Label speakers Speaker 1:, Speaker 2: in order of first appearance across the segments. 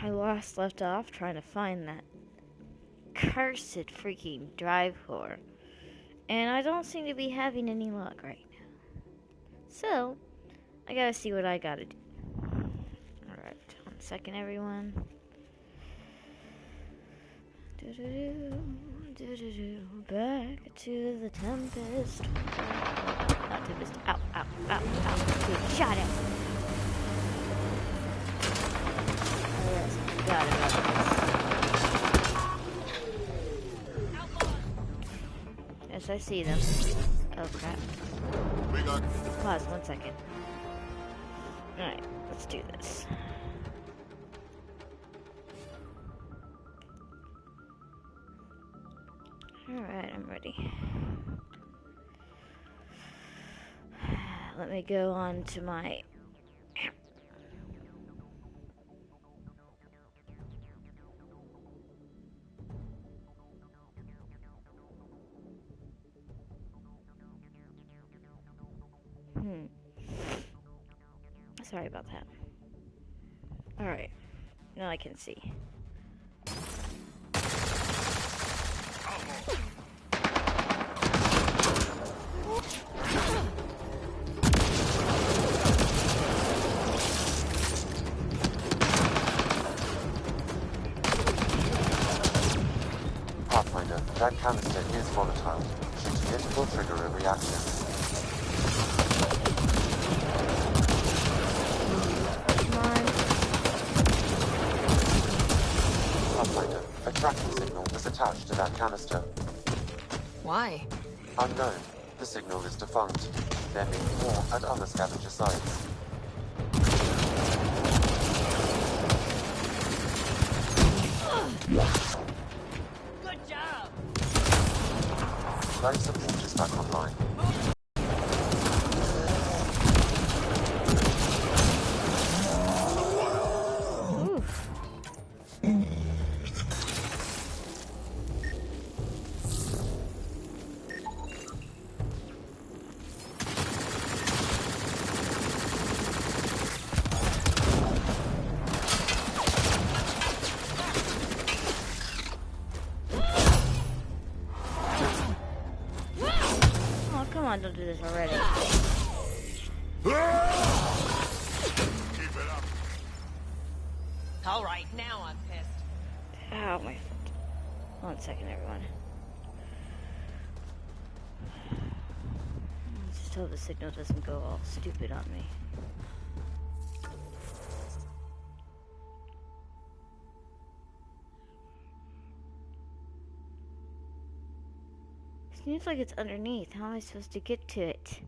Speaker 1: I left off trying to find that cursed freaking drive core. And I don't seem to be having any luck right now. So, I gotta see what I gotta do. Alright, 1 second, everyone. Back to the Tempest. Not Tempest. Ow, ow, ow, ow. Dude, shot it. Oh, yes, I forgot about this. Yes, I see them. Oh, crap. Pause 1 second. Alright, let's do this. Alright, I'm ready. Let me go on to my... Sorry about that. Alright, now I can see.
Speaker 2: Pathfinder, that canister is volatile. Shooting it will trigger a reaction. Pathfinder, a tracking signal is attached to that canister.
Speaker 3: Why?
Speaker 2: Unknown. The signal is defunct. There may be more at other scavenger sites.
Speaker 3: Good job!
Speaker 2: Life support is back online.
Speaker 1: Don't do this already.
Speaker 3: Alright, now I'm pissed.
Speaker 1: Ow, my foot. 1 second, everyone. Just hope the signal doesn't go all stupid on me. Seems like it's underneath. How am I supposed to get to it?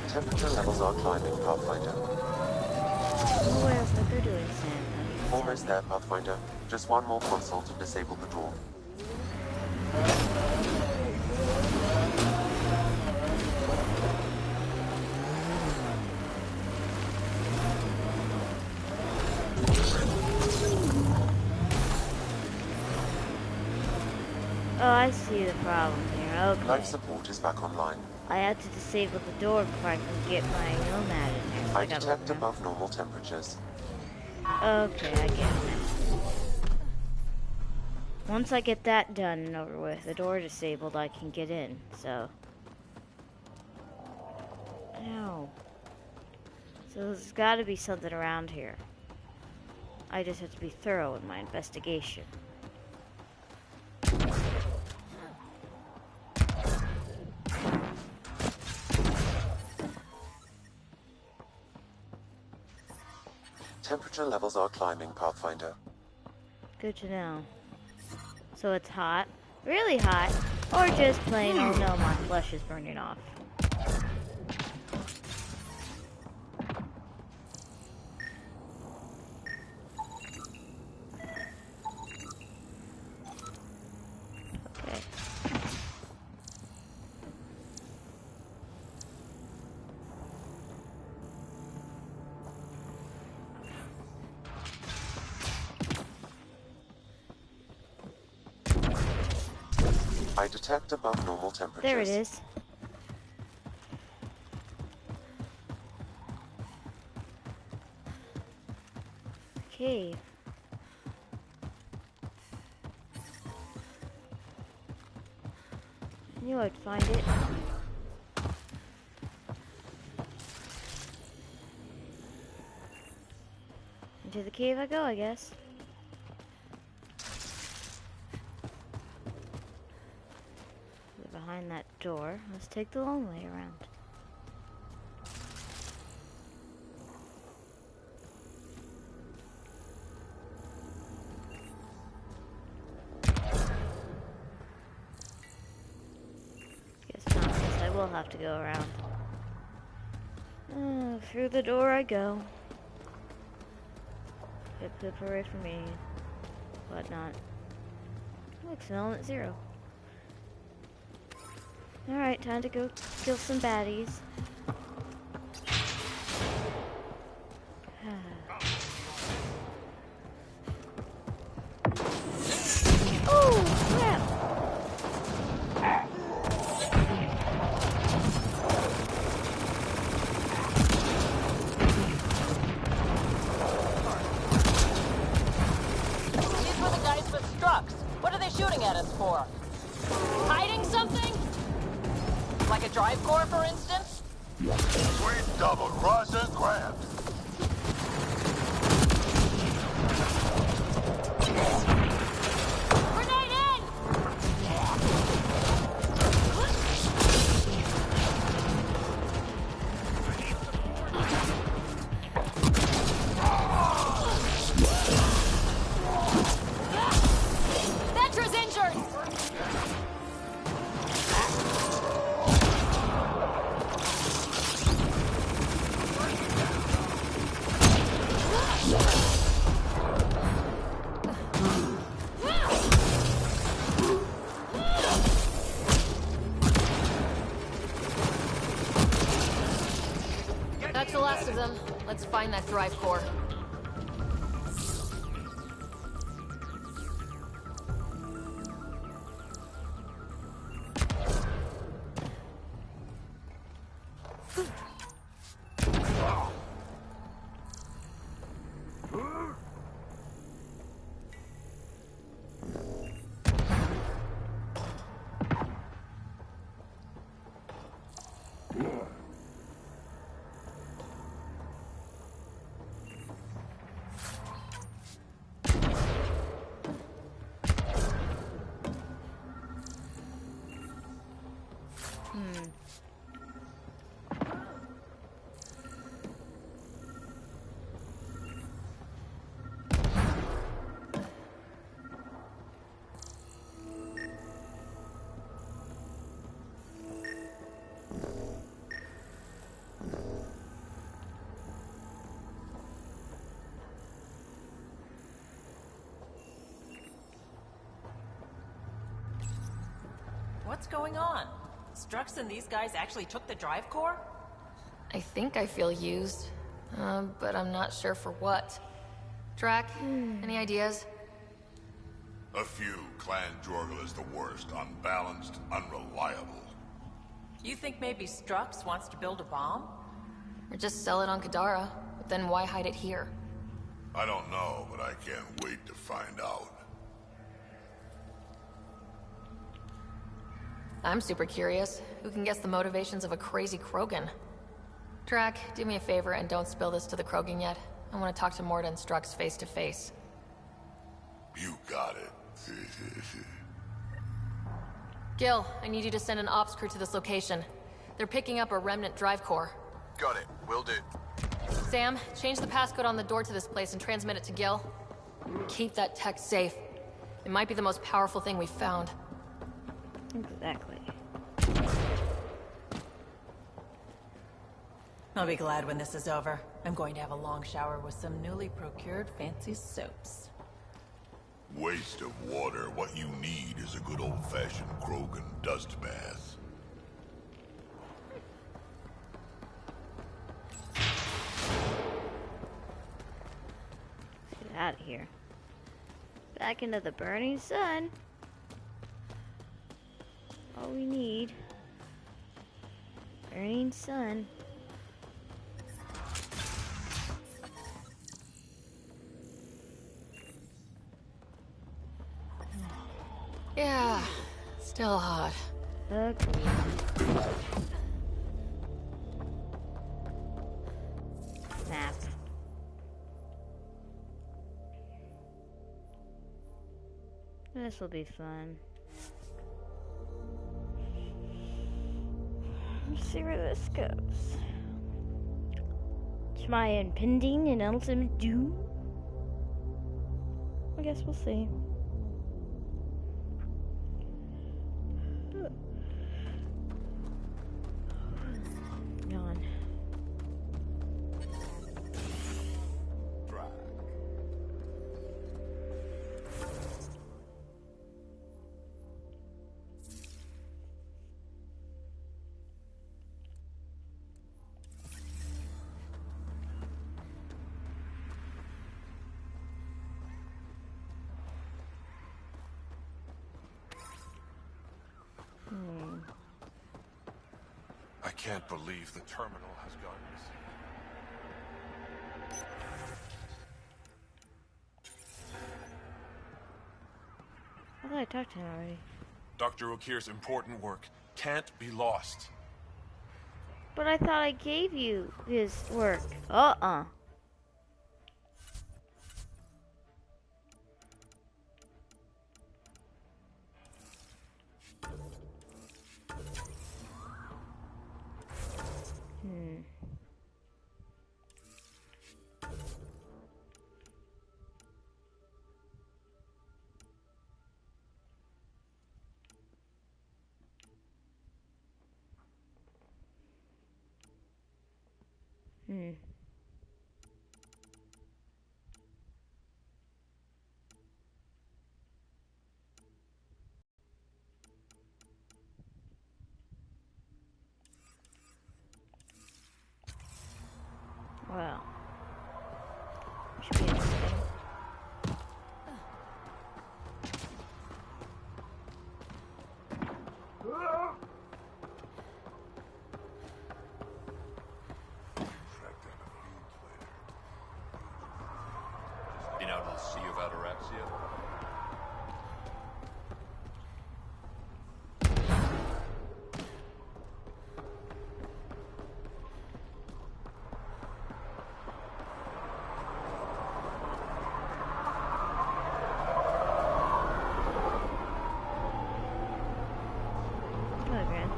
Speaker 2: Temperature levels are climbing, Pathfinder.
Speaker 1: What else are they doing, Sam?
Speaker 2: Almost there, Pathfinder. Just one more console to disable the door.
Speaker 1: Oh, I see the problem here. Okay.
Speaker 2: Life support is back online.
Speaker 1: I have to disable the door before I can get my nomad in there. So
Speaker 2: I detect above normal temperatures.
Speaker 1: Okay, I get it now. Once I get that done and over with, the door disabled, I can get in, so... Ow. So there's gotta be something around here. I just have to be thorough in my investigation.
Speaker 2: Temperature levels are climbing, Pathfinder.
Speaker 1: Good to know. So it's hot, really hot, or just plain, oh no, my flesh is burning off.
Speaker 2: I detect above normal temperatures.
Speaker 1: There it is. Cave. Knew I'd find it. Into the cave I go, I guess. We're behind that door. Let's take the long way around. Guess not, since I will have to go around. Through the door I go. Pip hooray for me. Whatnot. Look, smelling at 0. Alright, time to go kill some baddies. Oh, crap!
Speaker 4: These were the guys with Strux. What are they shooting at us for? Hiding something? Like a drive core, for instance?
Speaker 5: Sweet double cross and grab.
Speaker 4: Grenade in! Vetra's injured! That's the last of them. Let's find that drive core.
Speaker 3: What's going on? Strux and these guys actually took the drive core?
Speaker 4: I think I feel used, but I'm not sure for what. Drac, any ideas?
Speaker 5: A few. Clan Jorgel is the worst. Unbalanced, unreliable.
Speaker 3: You think maybe Strux wants to build a bomb?
Speaker 4: Or just sell it on Kadara, but then why hide it here?
Speaker 5: I don't know, but I can't wait to find out.
Speaker 4: I'm super curious. Who can guess the motivations of a crazy Krogan? Drac, do me a favor and don't spill this to the Krogan yet. I want to talk to Mort and Strux face to face.
Speaker 5: You got it.
Speaker 4: Gil, I need you to send an ops crew to this location. They're picking up a remnant drive core.
Speaker 6: Got it. Will do.
Speaker 4: Sam, change the passcode on the door to this place and transmit it to Gil. Keep that tech safe. It might be the most powerful thing we've found.
Speaker 1: Exactly.
Speaker 3: I'll be glad when this is over. I'm going to have a long shower with some newly procured fancy soaps.
Speaker 5: Waste of water. What you need is a good old-fashioned Krogan dust bath.
Speaker 1: Get out of here. Back into the burning sun. all we need. Burning sun.
Speaker 4: Yeah, still hot.
Speaker 1: Agreed. Nap. This will be fun. Let's see where this goes. To my impending and ultimate doom? I guess we'll see. Yawn.
Speaker 6: I can't believe the terminal has gone missing.
Speaker 1: I thought I talked to him already.
Speaker 6: Dr. Okir's important work can't be lost.
Speaker 1: But I thought I gave you his work. Uh-uh. Well. Should be interesting.
Speaker 6: Been out of the Sea of Ataraxia?
Speaker 1: Hello, Gran.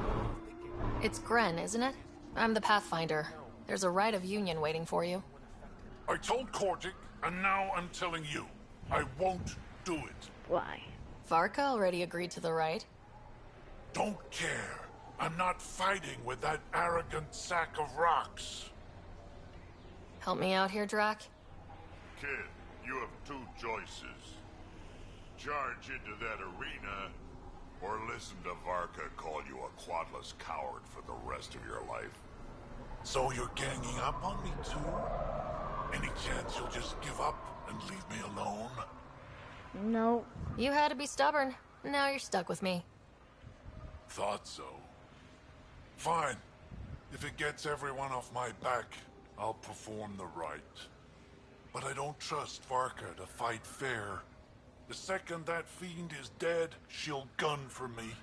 Speaker 4: It's Gren, isn't it? I'm the Pathfinder. There's a rite of union waiting for you.
Speaker 5: I told Kortic, and now I'm telling you. I won't do it.
Speaker 1: Why?
Speaker 4: Varka already agreed to the rite.
Speaker 5: Don't care. I'm not fighting with that arrogant sack of rocks.
Speaker 4: Help me out here, Drac.
Speaker 5: Kid, you have two choices. Charge into that arena, or listen to Varka call you a quadless coward for the rest of your life. So you're ganging up on me too? Any chance you'll just give up and leave me alone?
Speaker 1: No.
Speaker 4: You had to be stubborn. Now you're stuck with me.
Speaker 5: Thought so. Fine. If it gets everyone off my back, I'll perform the rite. But I don't trust Varka to fight fair. The second that fiend is dead, she'll gun for me.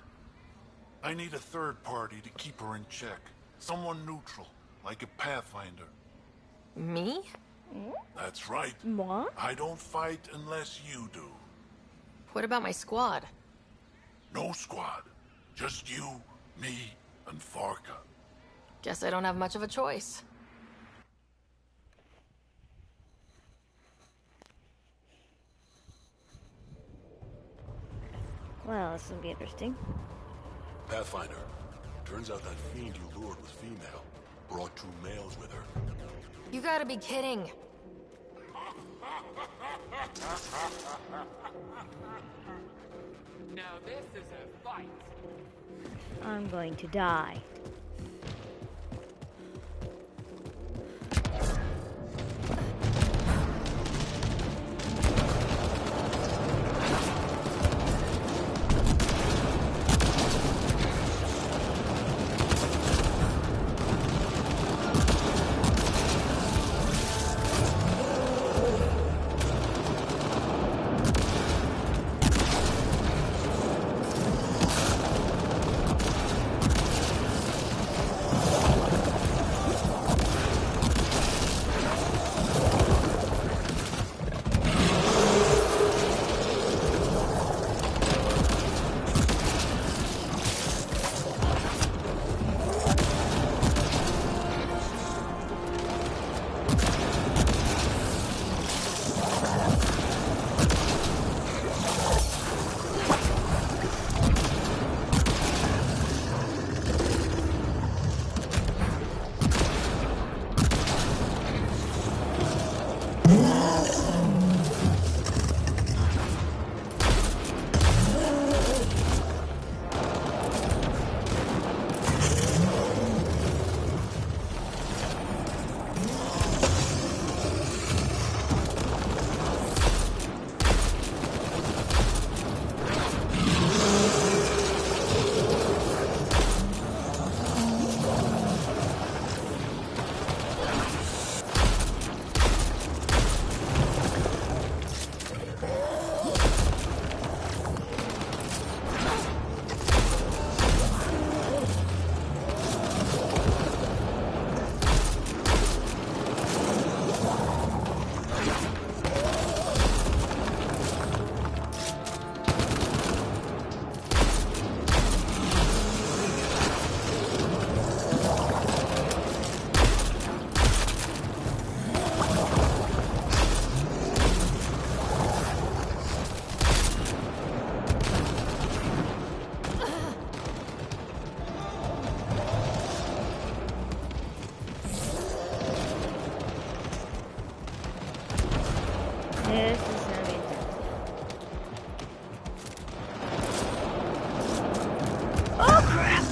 Speaker 5: I need a third party to keep her in check. Someone neutral, like a Pathfinder.
Speaker 4: Me?
Speaker 5: That's right.
Speaker 1: What?
Speaker 5: I don't fight unless you do.
Speaker 4: What about my squad?
Speaker 5: No squad. Just you, me, and Varka.
Speaker 4: Guess I don't have much of a choice.
Speaker 1: Well, this will be interesting.
Speaker 7: Pathfinder, turns out that fiend you lured was female. Brought two males with her.
Speaker 4: You gotta be kidding.
Speaker 8: Now this is a fight.
Speaker 1: I'm going to die. This is gonna be intense. Oh crap!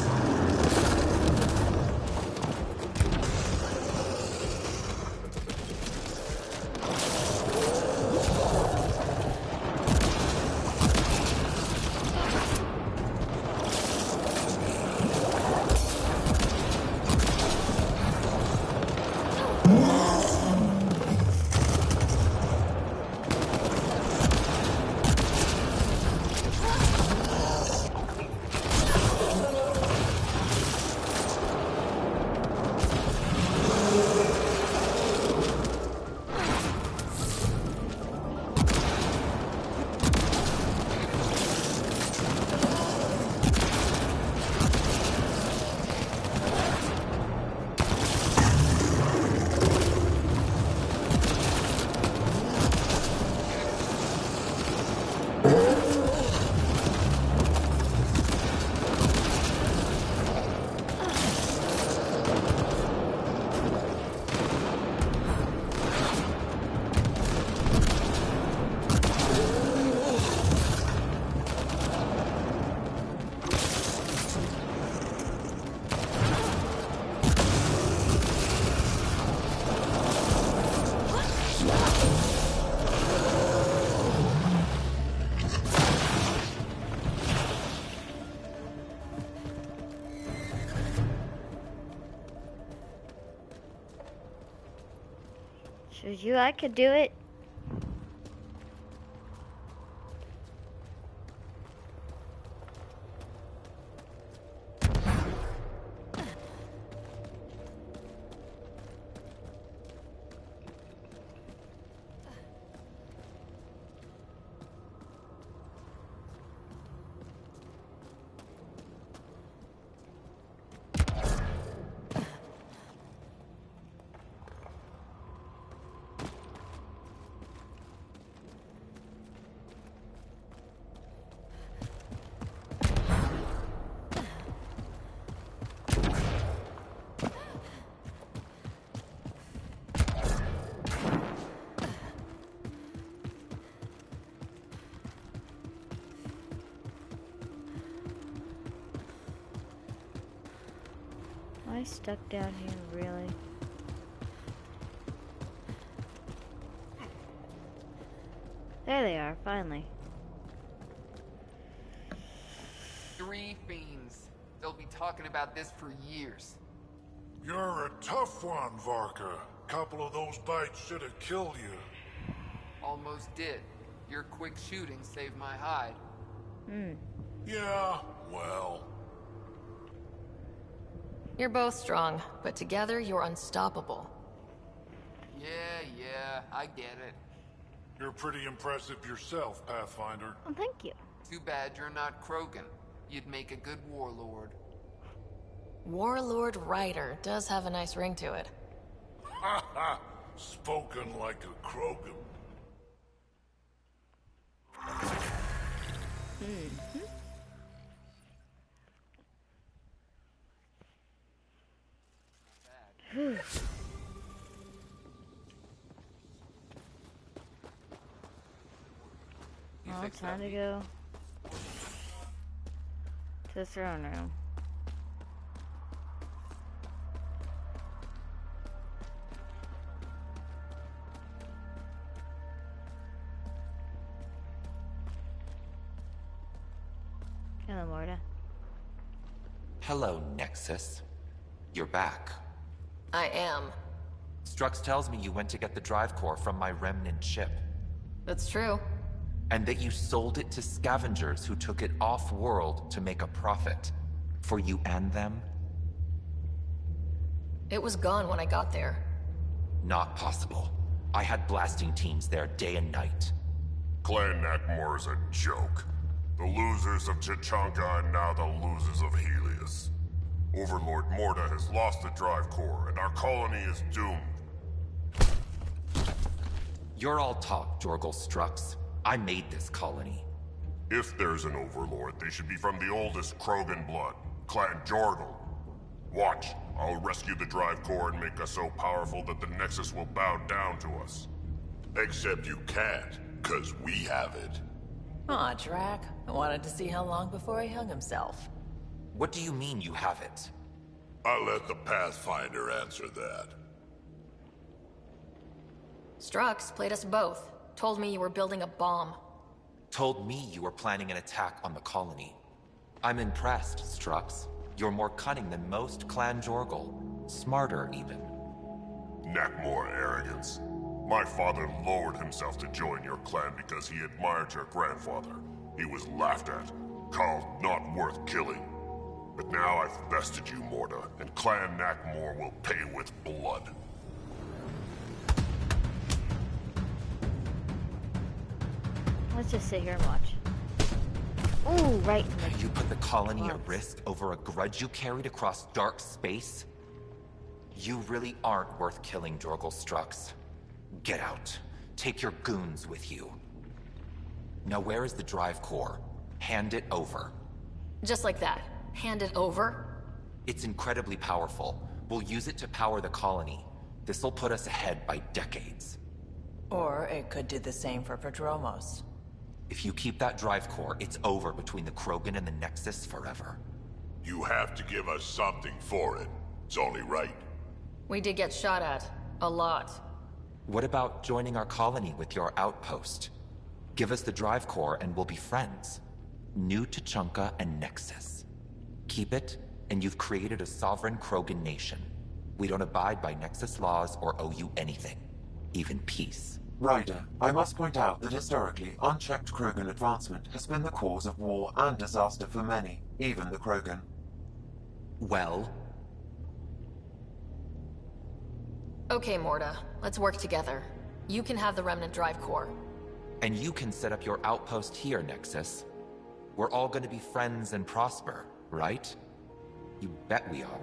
Speaker 1: Should you? I could do it. Am I stuck down here, really? There they are, finally.
Speaker 8: 3 fiends. They'll be talking about this for years.
Speaker 5: You're a tough one, Varka. Couple of those bites should have killed you.
Speaker 8: Almost did. Your quick shooting saved my hide.
Speaker 5: Yeah, well...
Speaker 4: You're both strong, but together you're unstoppable.
Speaker 8: Yeah, I get it.
Speaker 5: You're pretty impressive yourself, Pathfinder.
Speaker 1: Oh, thank you.
Speaker 8: Too bad you're not Krogan. You'd make a good warlord.
Speaker 4: Warlord Ryder does have a nice ring to it.
Speaker 5: Ha ha! spoken like a Krogan.
Speaker 1: Whew. Well, time to go to the throne room. Hello, Morta.
Speaker 9: Hello, Nexus. You're back.
Speaker 4: I am.
Speaker 9: Strux tells me you went to get the drive core from my remnant ship,
Speaker 4: That's true.
Speaker 9: and that you sold it to scavengers who took it off-world to make a profit. For you and them?
Speaker 4: It was gone when I got there.
Speaker 9: Not possible. I had blasting teams there day and night.
Speaker 7: Clan Nakmor is a joke. The losers of Chichanka and now the losers of Helios. Overlord Morta has lost the drive core, and our colony is doomed.
Speaker 9: You're all talk, Jorgal Strux. I made this colony.
Speaker 7: If there's an overlord, they should be from the oldest Krogan blood, Clan Jorgal. Watch, I'll rescue the drive core and make us so powerful that the Nexus will bow down to us. Except you can't, 'cause we have it.
Speaker 3: Aw, Drac. I wanted to see how long before he hung himself.
Speaker 9: What do you mean you have it?
Speaker 7: I'll let the Pathfinder answer that.
Speaker 4: Strux played us both. Told me you were building a bomb.
Speaker 9: Told me you were planning an attack on the colony. I'm impressed, Strux. You're more cunning than most Clan Jorgal. Smarter, even.
Speaker 7: Nakmor arrogance. My father lowered himself to join your clan because he admired your grandfather. He was laughed at, called not worth killing. But now I've bested you, Morta, and Clan Nakmor will pay with blood.
Speaker 1: Let's just sit here and watch. Ooh, right in the...
Speaker 9: You put the colony at
Speaker 1: What?
Speaker 9: risk over a grudge you carried across dark space? You really aren't worth killing, Jorgal Strux. Get out. Take your goons with you. Now where is the drive core? Hand it over.
Speaker 4: Just like that. Hand it over?
Speaker 9: It's incredibly powerful. We'll use it to power the colony. This'll put us ahead by decades.
Speaker 3: Or it could do the same for Prodromos.
Speaker 9: If you keep that drive core, it's over between the Krogan and the Nexus forever.
Speaker 7: You have to give us something for it. It's only right.
Speaker 4: We did get shot at. A lot.
Speaker 9: What about joining our colony with your outpost? Give us the drive core and we'll be friends. New Tuchanka and Nexus. Keep it, and you've created a sovereign Krogan nation. We don't abide by Nexus laws or owe you anything. Even peace.
Speaker 2: Ryder, I must point out that historically, unchecked Krogan advancement has been the cause of war and disaster for many, even the Krogan.
Speaker 9: Well,
Speaker 4: Okay, Morta. Let's work together. You can have the Remnant drive core.
Speaker 9: and you can set up your outpost here, Nexus. We're all gonna be friends and prosper, right? You bet we are.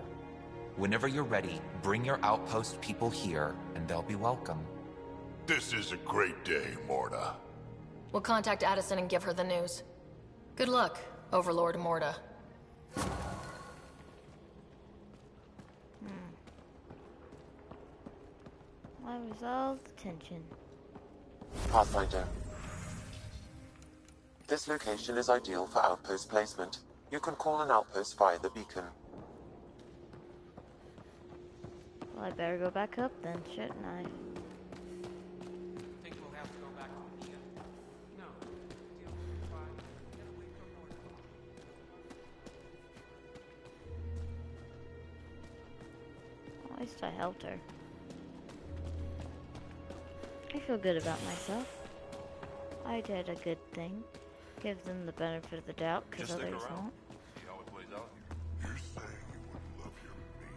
Speaker 9: Whenever you're ready, bring your outpost people here, and they'll be welcome.
Speaker 7: This is a great day, Morta.
Speaker 4: We'll contact Addison and give her the news. Good luck, Overlord Morta.
Speaker 1: I resolved the tension.
Speaker 2: Pathfinder. This location is ideal for outpost placement. You can call an outpost via the beacon.
Speaker 1: Well, I better go back up then, shouldn't I?
Speaker 8: Think we'll have to go back on the No. Deal with fine. Get away from North.
Speaker 1: At least I helped her. I feel good about myself. I did a good thing. Give them the benefit of the doubt, because
Speaker 6: Just stick
Speaker 1: others
Speaker 6: around.
Speaker 1: won't.
Speaker 6: See how it plays out here.
Speaker 5: You're saying you wouldn't love your mate.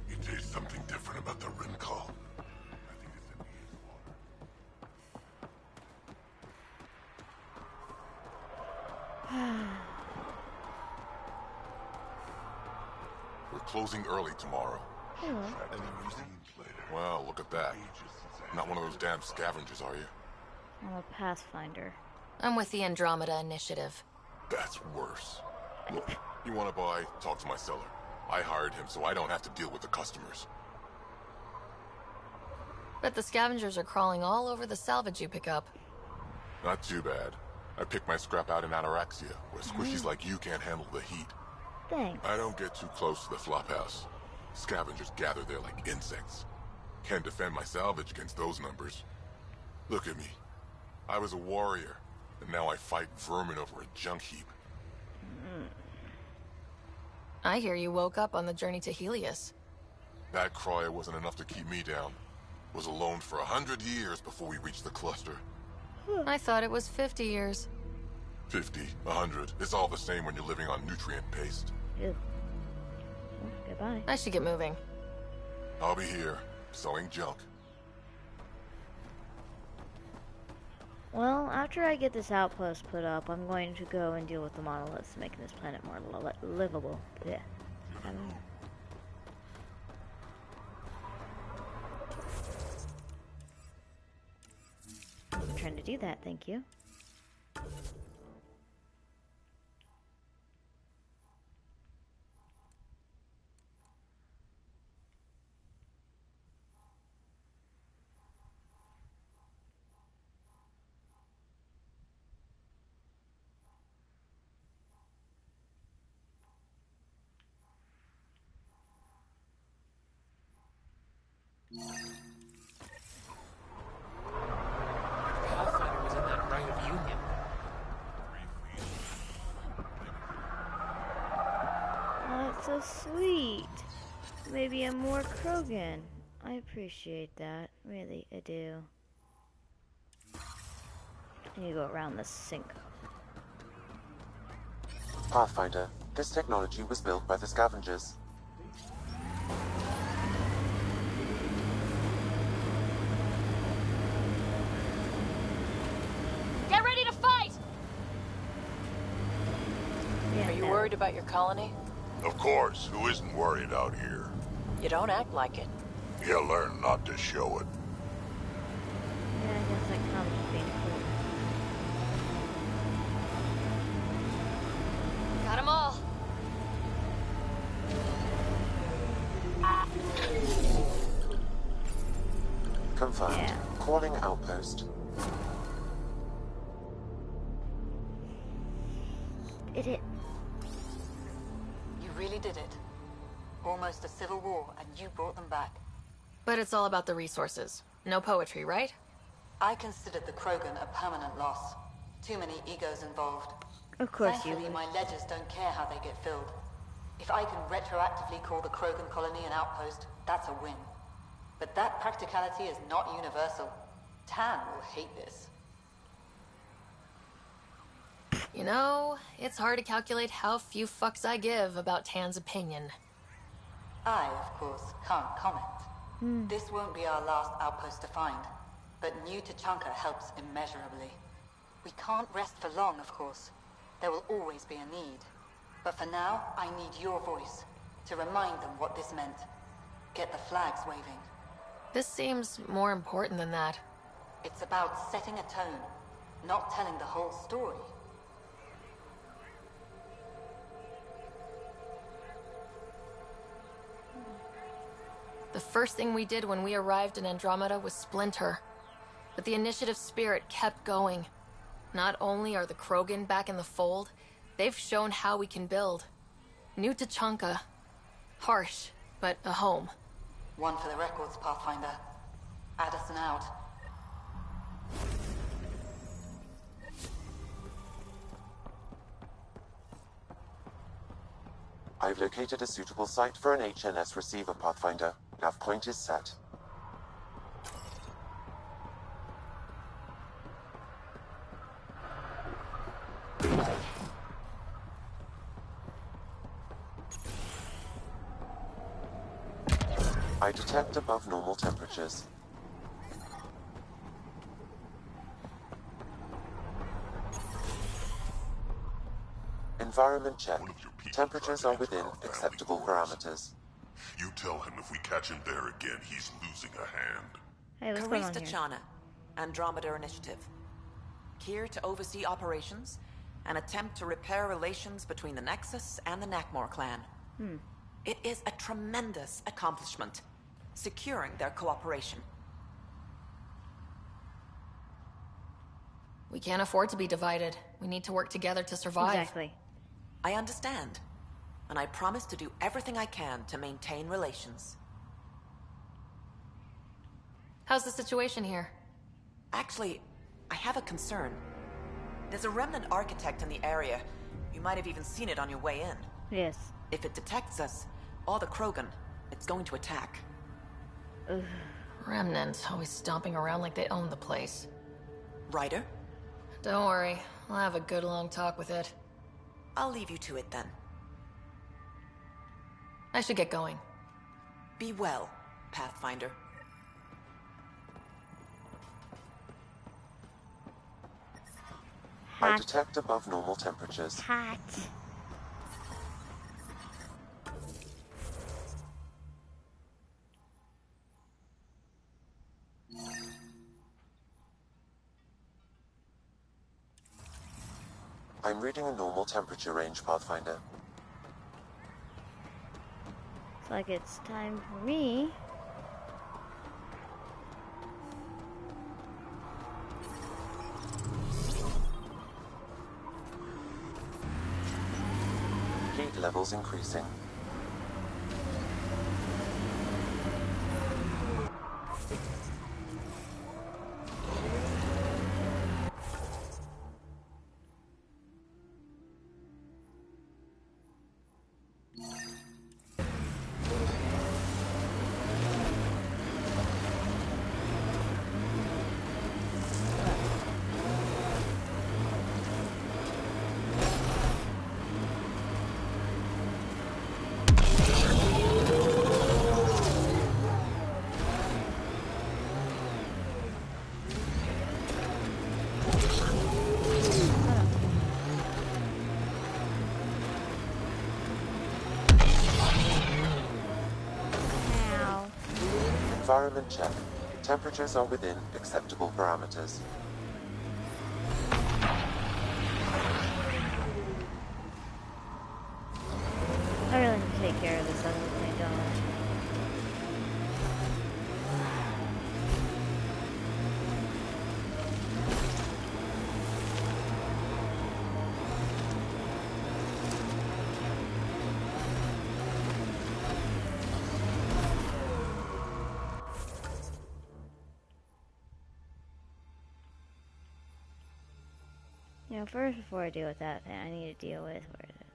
Speaker 5: You taste something different about the rim call? I think it's in the water. We're closing early tomorrow. Well, look at that. Not one of those damn scavengers, are you?
Speaker 1: I'm a Pathfinder.
Speaker 4: I'm with the Andromeda Initiative.
Speaker 5: That's worse. Look, you want to buy? Talk to my seller. I hired him so I don't have to deal with the customers.
Speaker 4: Bet the scavengers are crawling all over the salvage you pick up.
Speaker 5: Not too bad. I picked my scrap out in Ataraxia, where squishies like you can't handle the heat.
Speaker 1: Thanks.
Speaker 5: I don't get too close to the flophouse. Scavengers gather there like insects. Can't defend my salvage against those numbers. Look at me. I was a warrior, and now I fight vermin over a junk heap.
Speaker 4: I hear you woke up on the journey to Helios.
Speaker 5: That cry wasn't enough to keep me down. Was alone for 100 years before we reached the cluster.
Speaker 4: I thought it was 50 years.
Speaker 5: 50, 100, it's all the same when you're living on nutrient paste.
Speaker 1: Ew. Well, goodbye.
Speaker 4: I should get moving.
Speaker 5: I'll be here, selling junk.
Speaker 1: Well, after I get this outpost put up, I'm going to go and deal with the monoliths, making this planet more livable. Yeah. I'm trying to do that, thank you.
Speaker 9: Pathfinder was in that Rite of Union.
Speaker 1: Oh, that's so sweet. Maybe I'm more Krogan. I appreciate that. Really, I do. I need to go around the sink.
Speaker 2: Pathfinder, this technology was built by the scavengers.
Speaker 4: Get ready to fight!
Speaker 1: Yeah,
Speaker 3: Are you worried about your colony?
Speaker 7: Of course, who isn't worried out here?
Speaker 3: You don't act like it.
Speaker 7: You'll learn not to show it.
Speaker 1: Yeah, I guess that comes with being cool.
Speaker 4: Got 'em all.
Speaker 2: Confirmed.
Speaker 1: Yeah.
Speaker 2: Calling outpost.
Speaker 1: It.
Speaker 10: You really did it. Almost a civil war, and you brought them back.
Speaker 4: But it's all about the resources. No poetry, right?
Speaker 10: I considered the Krogan a permanent loss. Too many egos involved.
Speaker 1: Of course you
Speaker 10: Thankfully,
Speaker 1: would.
Speaker 10: my ledgers don't care how they get filled. If I can retroactively call the Krogan colony an outpost, that's a win. But that practicality is not universal. Tan will hate this.
Speaker 4: You know, it's hard to calculate how few fucks I give about Tan's opinion.
Speaker 10: I, of course, can't comment. This won't be our last outpost to find, but New Tachanka helps immeasurably. We can't rest for long, of course. There will always be a need. But for now, I need your voice to remind them what this meant. Get the flags waving.
Speaker 4: This seems more important than that.
Speaker 10: It's about setting a tone, not telling the whole story.
Speaker 4: The first thing we did when we arrived in Andromeda was splinter. But the initiative spirit kept going. Not only are the Krogan back in the fold, they've shown how we can build. New Tachanka. Harsh, but a home.
Speaker 10: One for the records, Pathfinder. Addison out.
Speaker 2: I've located a suitable site for an HNS receiver, Pathfinder. Nav point is set. I detect above normal temperatures. Environment check.
Speaker 7: One of your people
Speaker 2: Temperatures
Speaker 7: tried
Speaker 2: are
Speaker 7: to enter
Speaker 2: within
Speaker 7: our family
Speaker 2: acceptable
Speaker 7: quarters.
Speaker 2: parameters.
Speaker 7: You tell him if we catch him there again, he's losing a hand.
Speaker 1: Hey, what's going on
Speaker 3: Karista
Speaker 1: here?
Speaker 3: Chana, Andromeda Initiative. Here to oversee operations and attempt to repair relations between the Nexus and the Nakmor clan. It is a tremendous accomplishment, securing their cooperation.
Speaker 4: We can't afford to be divided. We need to work together to survive.
Speaker 1: Exactly.
Speaker 3: I understand, and I promise to do everything I can to maintain relations.
Speaker 4: How's the situation here?
Speaker 3: Actually, I have a concern. There's a remnant architect in the area. You might have even seen it on your way in.
Speaker 1: Yes.
Speaker 3: If it detects us, or the Krogan, it's going to attack.
Speaker 1: Ugh.
Speaker 4: Remnants, always stomping around like they own the place.
Speaker 3: Ryder,
Speaker 4: Don't worry, I'll have a good long talk with it.
Speaker 3: I'll leave you to it then.
Speaker 4: I should get going.
Speaker 3: Be well, Pathfinder.
Speaker 2: I
Speaker 1: Hot.
Speaker 2: detect above normal temperatures.
Speaker 1: Hot.
Speaker 2: I'm reading a normal temperature range, Pathfinder.
Speaker 1: Looks like it's time for me.
Speaker 2: Heat levels increasing.
Speaker 1: Ow.
Speaker 2: Environment check. Temperatures are within acceptable parameters.
Speaker 1: I really need to take care of this other than I don't. You know, first before I deal with that thing, I need to deal with where is it?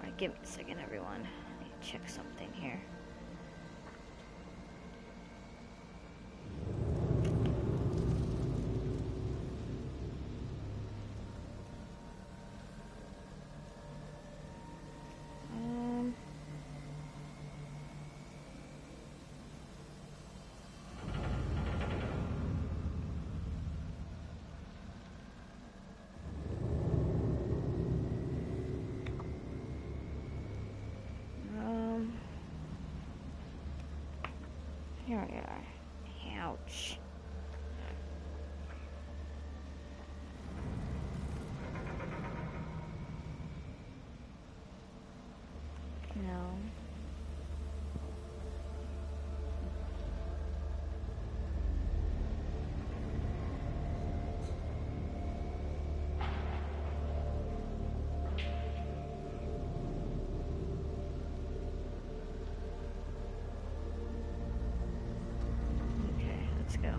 Speaker 1: Alright, give me a second, everyone. I need to check something here. Here we are. Ouch. No. Okay, let's go.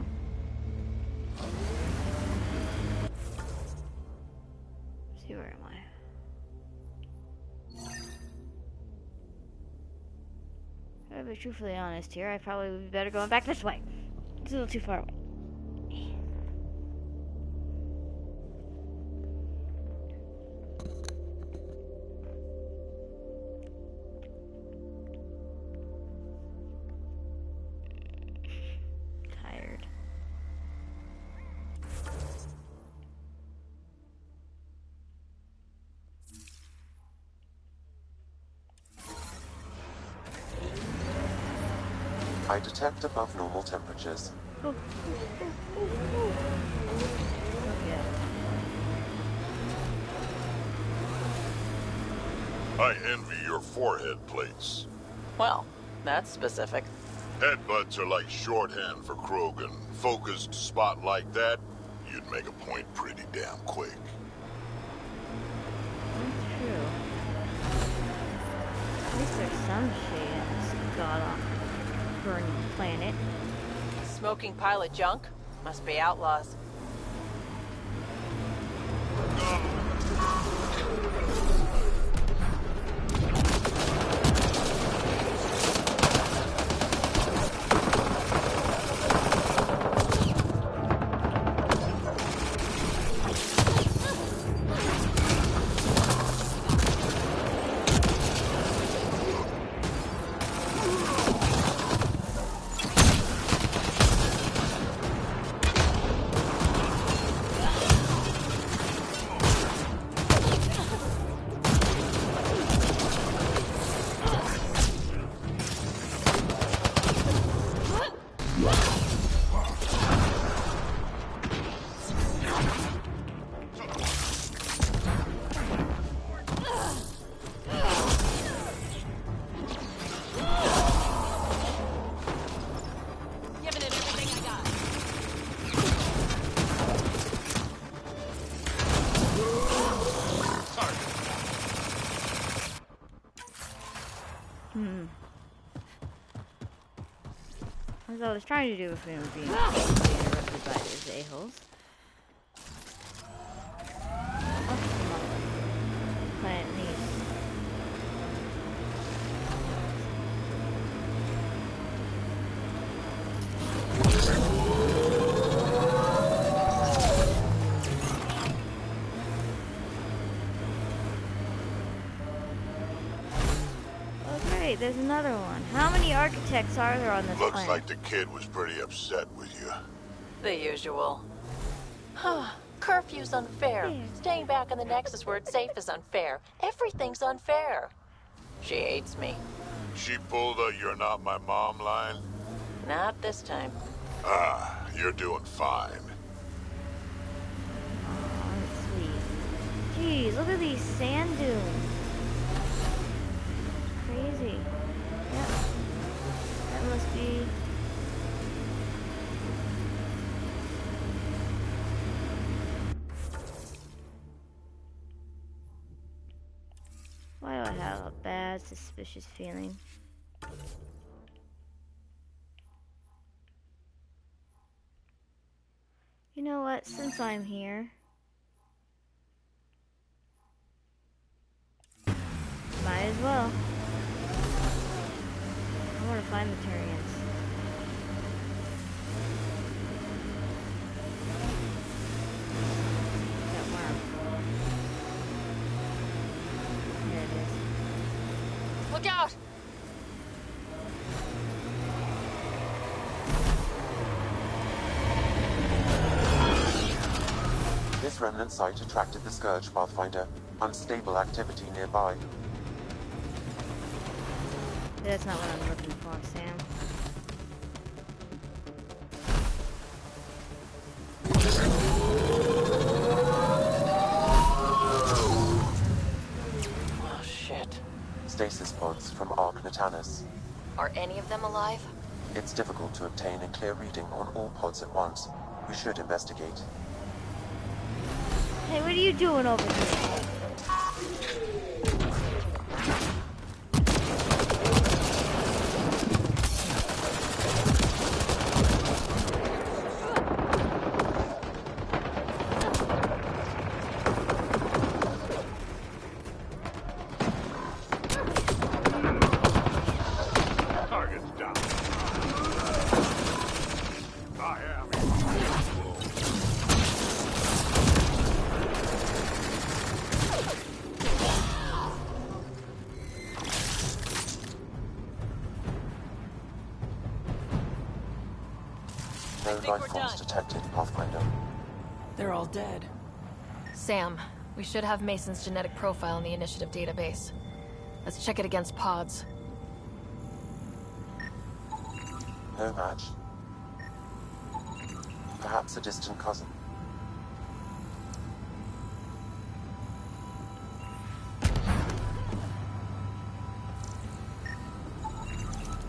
Speaker 1: See, where am I? To be truthfully honest here, I probably would be better going back this way. It's a little too far away. Tired.
Speaker 2: I detect above normal temperatures.
Speaker 1: Oh, yeah.
Speaker 7: I envy your forehead plates.
Speaker 3: Well, that's specific.
Speaker 7: Headbutts are like shorthand for Krogan. Focused spot like that, you'd make a point pretty damn quick.
Speaker 1: That's true. At least there's some shade in this god-awful burning planet.
Speaker 3: Smoking pile of junk? Must be outlaws.
Speaker 1: As I was trying to do with him being interrupted by these a-holes. Planet needs. Okay, there's another one. How many architects are there on this
Speaker 7: Looks
Speaker 1: planet?
Speaker 7: like the kid was pretty upset with you.
Speaker 3: The usual.
Speaker 11: Curfew's unfair. Staying back in the Nexus where it's safe is unfair. Everything's unfair.
Speaker 3: She hates me.
Speaker 7: She pulled a "you're not my mom" line?
Speaker 3: Not this time.
Speaker 7: Ah, you're doing fine.
Speaker 1: Aw, that's sweet. Jeez, look at these sand dunes. Crazy. Yep. That must be... Why do I have a bad, suspicious feeling? You know what? Since I'm here, might as well. I want to find the Turians. That worm. There it is.
Speaker 4: Look out!
Speaker 2: This remnant site attracted the Scourge Pathfinder. Unstable activity nearby.
Speaker 1: That's not what I'm looking for, Sam.
Speaker 3: Oh, shit.
Speaker 2: Stasis pods from Ark Natanus.
Speaker 4: Are any of them alive?
Speaker 2: It's difficult to obtain a clear reading on all pods at once. We should investigate.
Speaker 1: Hey, what are you doing over here?
Speaker 2: life forms detected, Pathfinder.
Speaker 3: They're all dead.
Speaker 4: Sam, we should have Mason's genetic profile in the initiative database. Let's check it against pods.
Speaker 2: No match. Perhaps a distant cousin.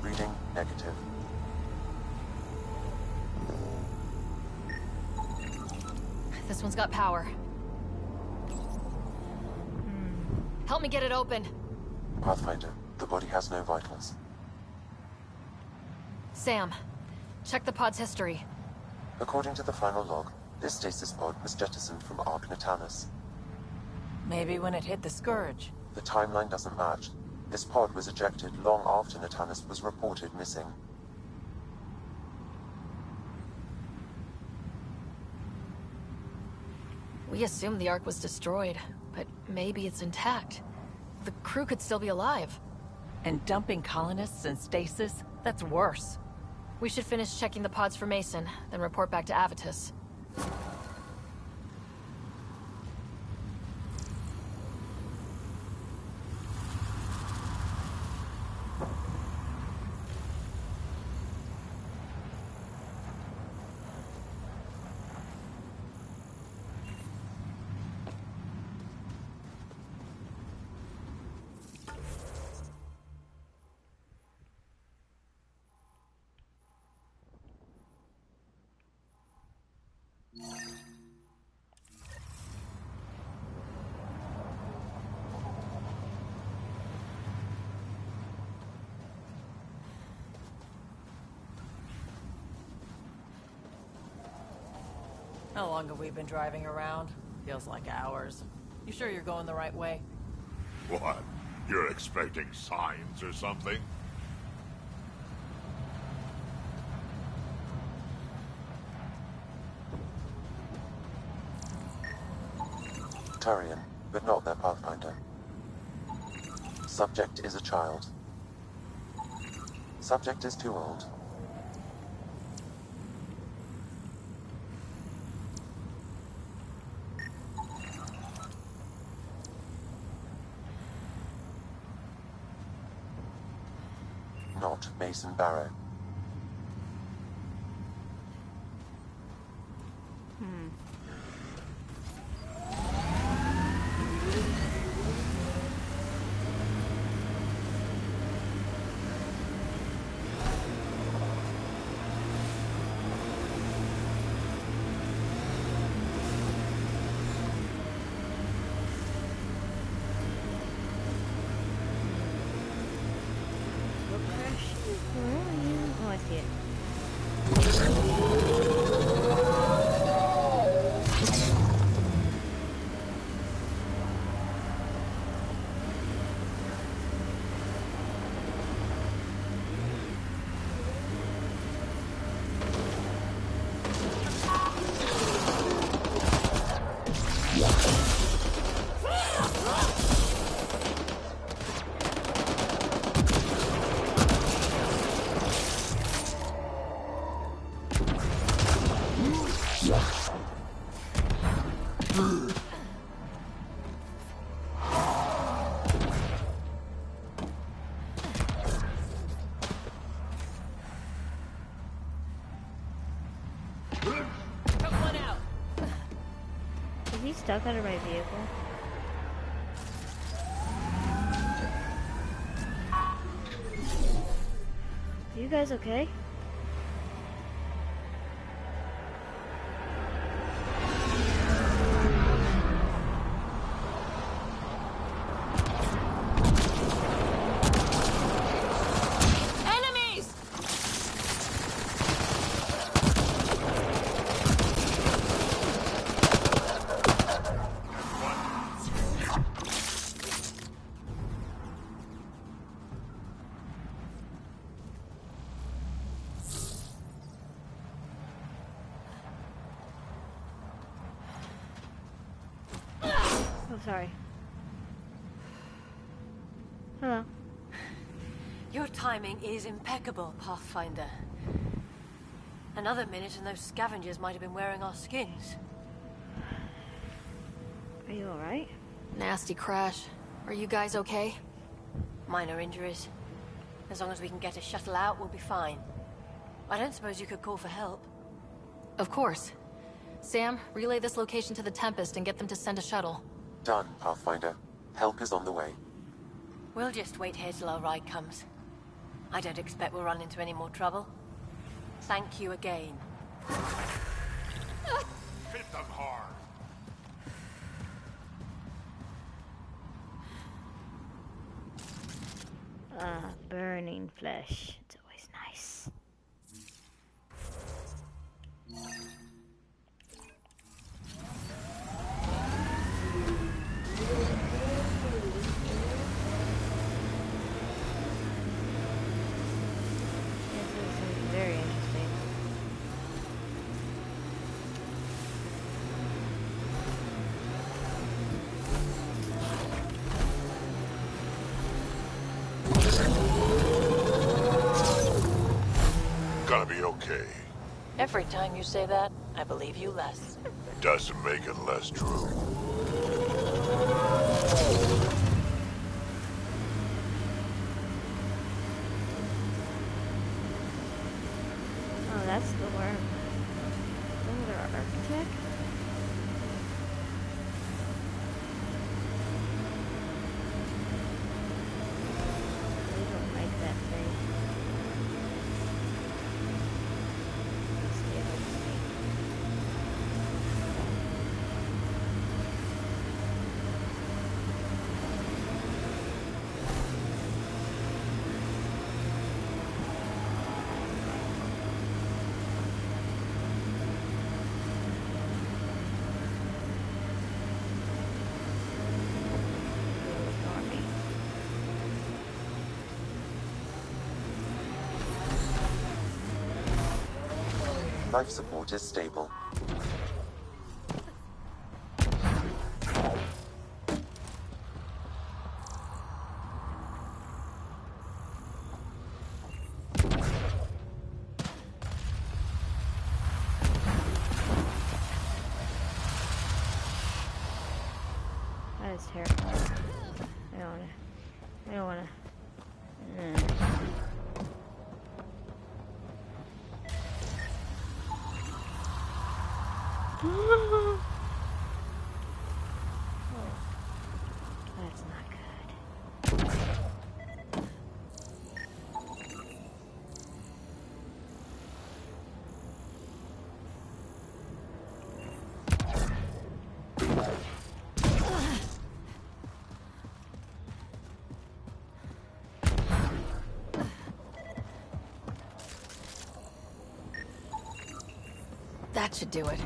Speaker 2: Reading negative.
Speaker 4: This one's got power. Help me get it open.
Speaker 2: Pathfinder, the body has no vitals.
Speaker 4: Sam, check the pod's history.
Speaker 2: According to the final log, this stasis pod was jettisoned from Ark Natanus.
Speaker 3: Maybe when it hit the Scourge.
Speaker 2: The timeline doesn't match. This pod was ejected long after Natanus was reported missing.
Speaker 4: We assumed the Ark was destroyed, but maybe it's intact. The crew could still be alive.
Speaker 3: And dumping colonists in stasis? That's worse.
Speaker 4: We should finish checking the pods for Mason, then report back to Avitus.
Speaker 3: How long have we been driving around? Feels like hours. You sure you're going the right way?
Speaker 7: What? You're expecting signs or something?
Speaker 2: Turian, but not their Pathfinder. Subject is a child. Subject is too old. Not Mason Barrow.
Speaker 1: Oh, I see it. Is he stuck under my vehicle? Are you guys okay? Oh, sorry. Hello.
Speaker 11: Your timing is impeccable, Pathfinder.
Speaker 12: Another minute and those scavengers might have been wearing our skins.
Speaker 1: Are you alright?
Speaker 4: Nasty crash. Are you guys okay?
Speaker 12: Minor injuries. As long as we can get a shuttle out, we'll be fine. I don't suppose you could call for help.
Speaker 4: Of course. Sam, relay this location to the Tempest and get them to send a shuttle.
Speaker 2: Done, Pathfinder. Help is on the way.
Speaker 12: We'll just wait here till our ride comes. I don't expect we'll run into any more trouble. Thank you again.
Speaker 5: Hit them hard.
Speaker 1: Burning flesh. It's always nice. This is very interesting.
Speaker 7: Gonna be okay.
Speaker 11: Every time you say that, I believe you less.
Speaker 7: Doesn't make it less true.
Speaker 1: Oh, that's the worm. Oh, their architect? They don't like that thing. Scares me. Ignore me.
Speaker 2: Life support is stable.
Speaker 1: That is terrible. I don't wanna. Oh, that's not good.
Speaker 4: That should do it.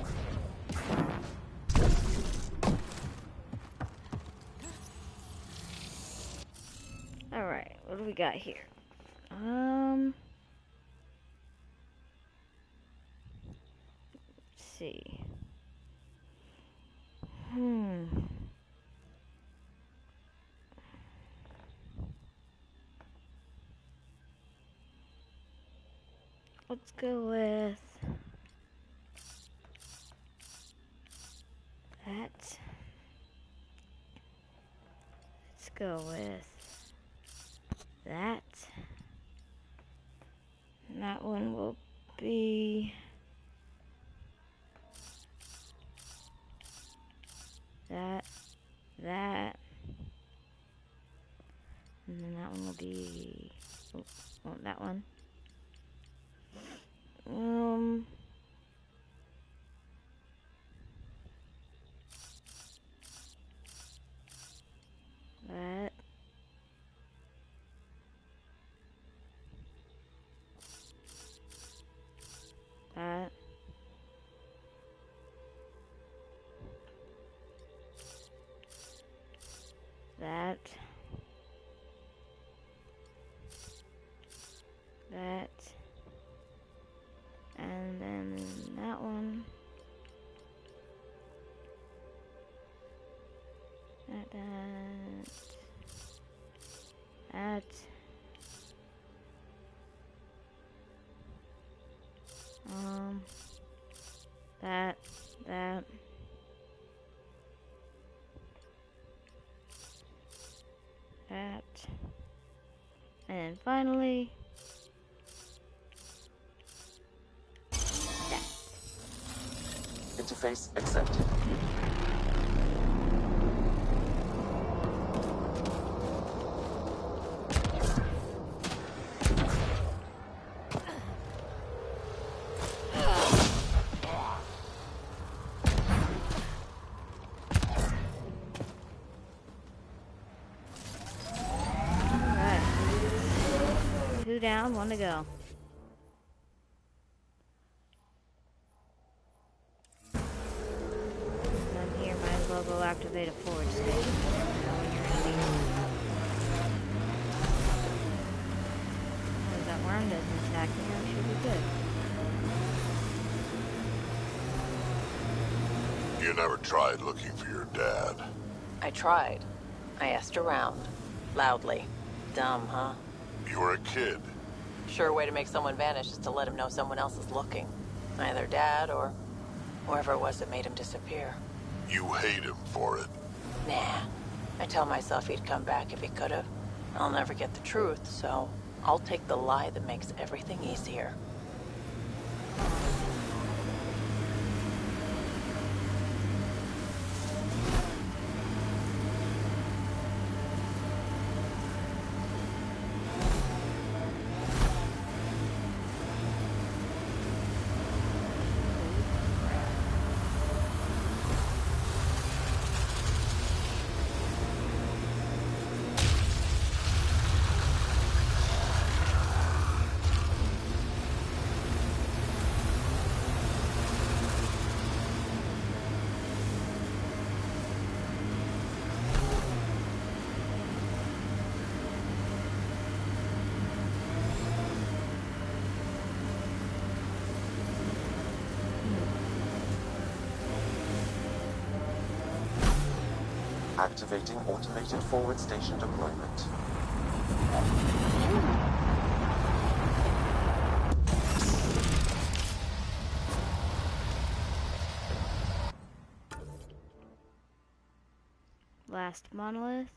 Speaker 1: Alright, what do we got here? Let's see. Let's go with that. Let's go with that. And that one will be that, and then that one will be, oh, that one. That. That. That. That. And then that one. That. That. And finally, that.
Speaker 2: Interface accepted.
Speaker 1: Alright. 2 down, 1 to go. And here, might as well go activate a forward station. When you're ready. Oh, that worm doesn't attack me, that should be good.
Speaker 7: You never tried looking for your dad.
Speaker 12: I tried. I asked around. Loudly. Dumb, huh?
Speaker 7: You were a kid.
Speaker 12: Sure way to make someone vanish is to let him know someone else is looking. Either Dad or whoever it was that made him disappear.
Speaker 7: You hate him for it.
Speaker 12: Nah. I tell myself he'd come back if he could've. I'll never get the truth, so I'll take the lie that makes everything easier.
Speaker 2: Activating automated forward station deployment.
Speaker 1: Last monolith.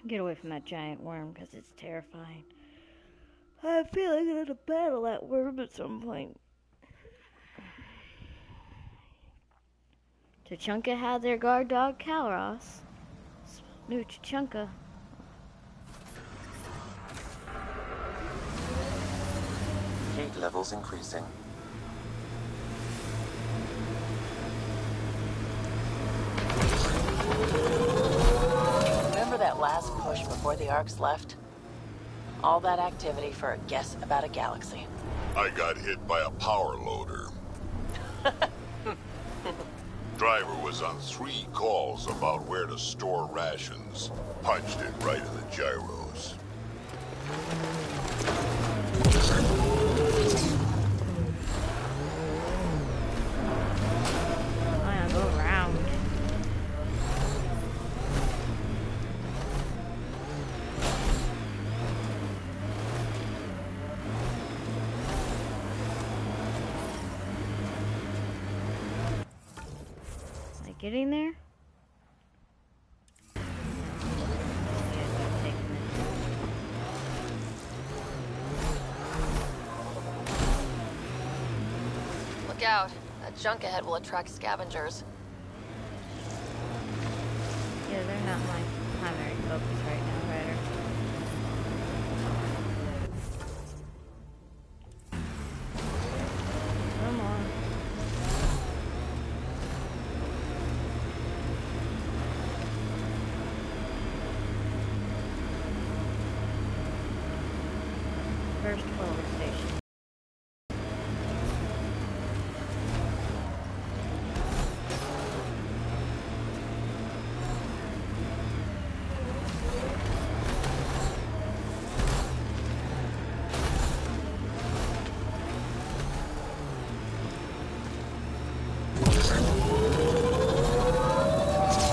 Speaker 1: Get away from that giant worm because it's terrifying. I feel like I'm gonna battle that worm at some point. Tachanka had their guard dog Kalros. New Tachanka.
Speaker 2: Heat levels increasing.
Speaker 12: Remember that last push before the Arcs left? All that activity for a guess about a galaxy.
Speaker 7: I got hit by a power loader. Driver was on 3 calls about where to store rations. Punched it right in the gyros.
Speaker 1: Go around. Am I getting there?
Speaker 4: Look out. That junk ahead will attract scavengers.
Speaker 1: Yeah, they're not my primary focus right now, Ryder. Come on. First forward station.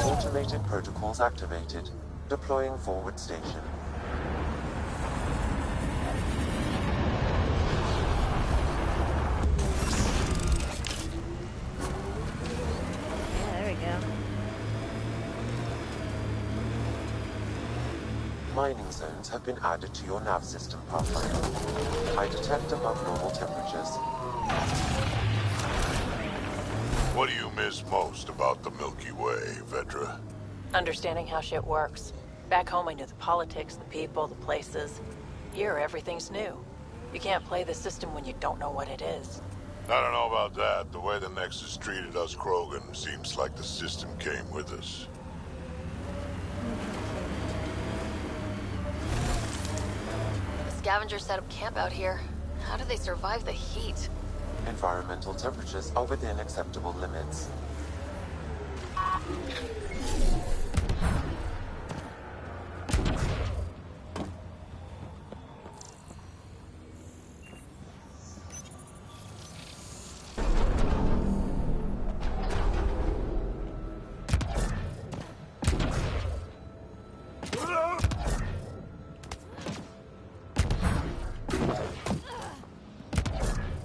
Speaker 2: Automated protocols activated. Deploying forward station. mining zones have been added to your nav system, Pathfinder. I detect above normal temperatures.
Speaker 5: What do you miss most about the Milky Way, Vedra?
Speaker 12: Understanding how shit works. Back home I knew the politics, the people, the places. Here, everything's new. You can't play the system when you don't know what it is.
Speaker 5: I don't know about that. The way the Nexus treated us Krogan seems like the system came with us.
Speaker 4: The scavengers set up camp out here. How do they survive the heat?
Speaker 2: Environmental temperatures are within acceptable limits.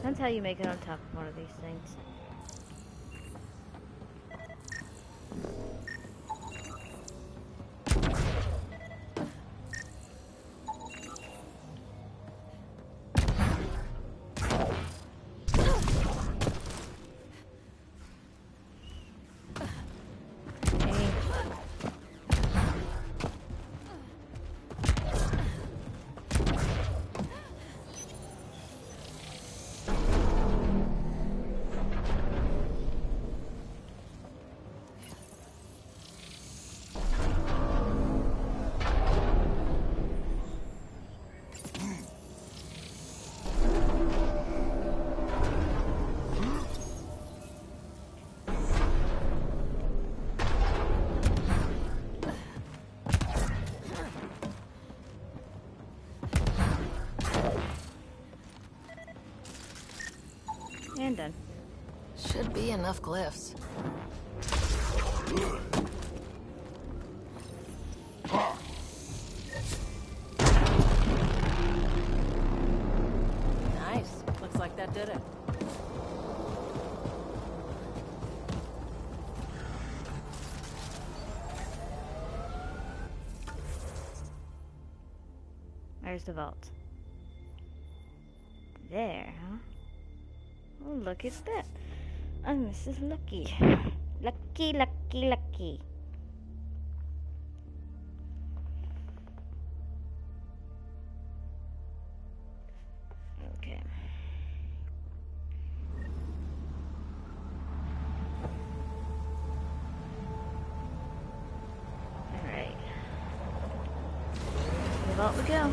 Speaker 1: That's how you make it on top of one of these things. And done.
Speaker 4: Should be enough glyphs.
Speaker 12: Nice. Looks like that did it.
Speaker 1: Where's the vault? There, huh? Oh, look at that. I'm Mrs. Lucky. Lucky, lucky, lucky. Okay. Alright. To the vault we go.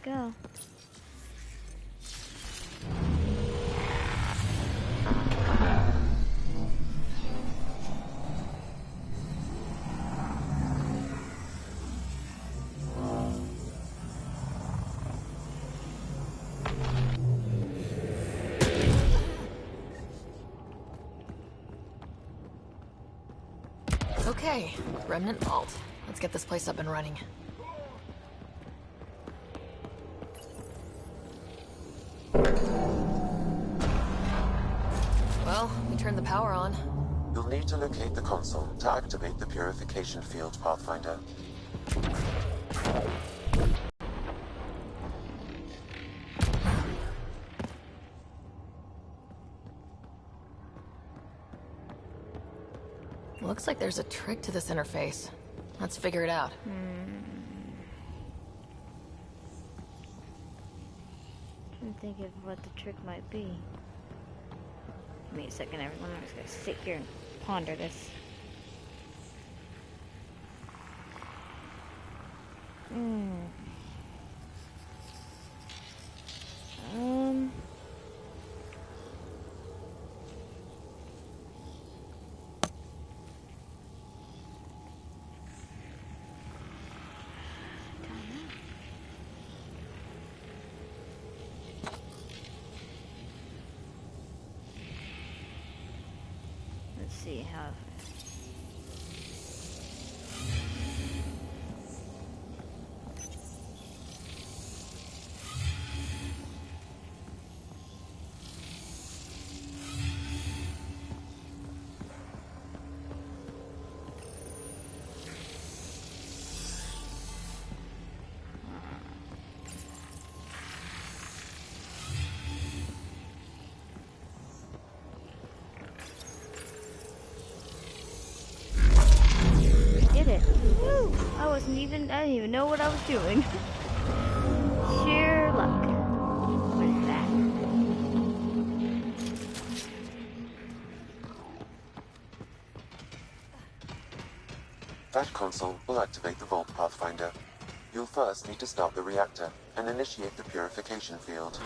Speaker 1: Go.
Speaker 4: Okay, Remnant Vault. Let's get this place up and running. Well, we turned the power on.
Speaker 2: You'll need to locate the console to activate the purification field, Pathfinder.
Speaker 4: Looks like there's a trick to this interface. Let's figure it out.
Speaker 1: I'm thinking of what the trick might be. Give me a second, everyone. I'm just gonna sit here and ponder this. Let's see how. I didn't even know what I was doing. Sheer luck with that.
Speaker 2: That console will activate the Vault Pathfinder. You'll first need to start the reactor and initiate the purification field.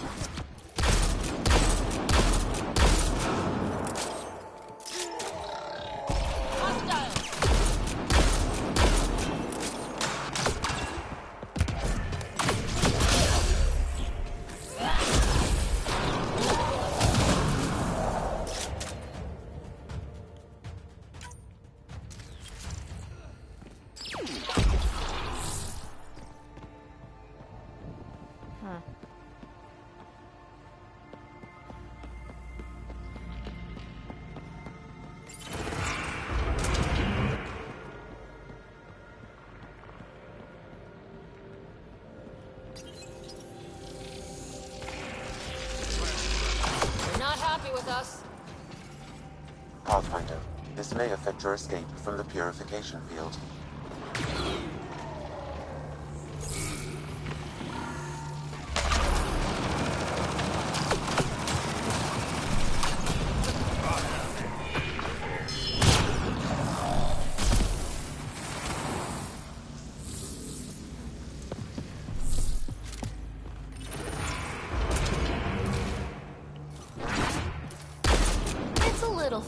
Speaker 2: Pathfinder, this may affect your escape from the purification field.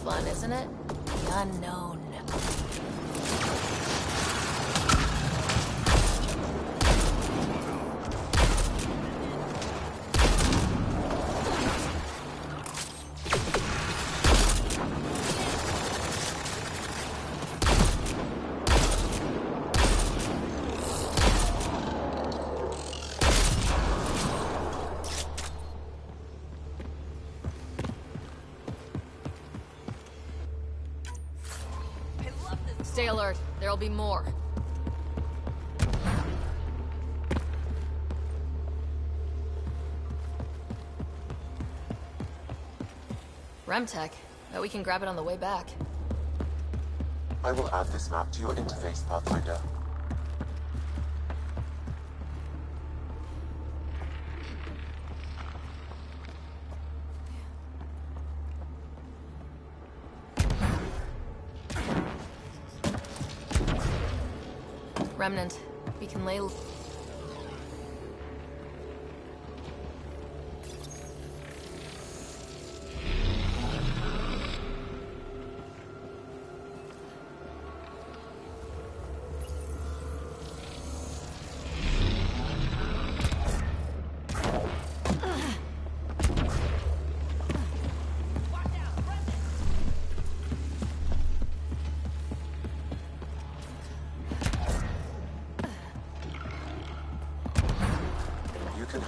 Speaker 4: Fun, isn't it? The unknown. Stay alert. There'll be more. Remtech. Bet we can grab it on the way back.
Speaker 2: I will add this map to your interface, Pathfinder.
Speaker 4: Remnant. We can lay...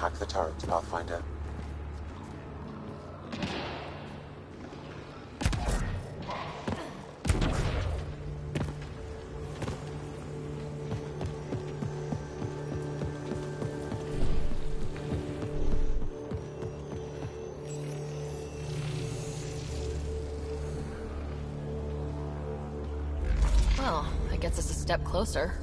Speaker 2: Hack the turret, Pathfinder.
Speaker 4: Well, that gets us a step closer.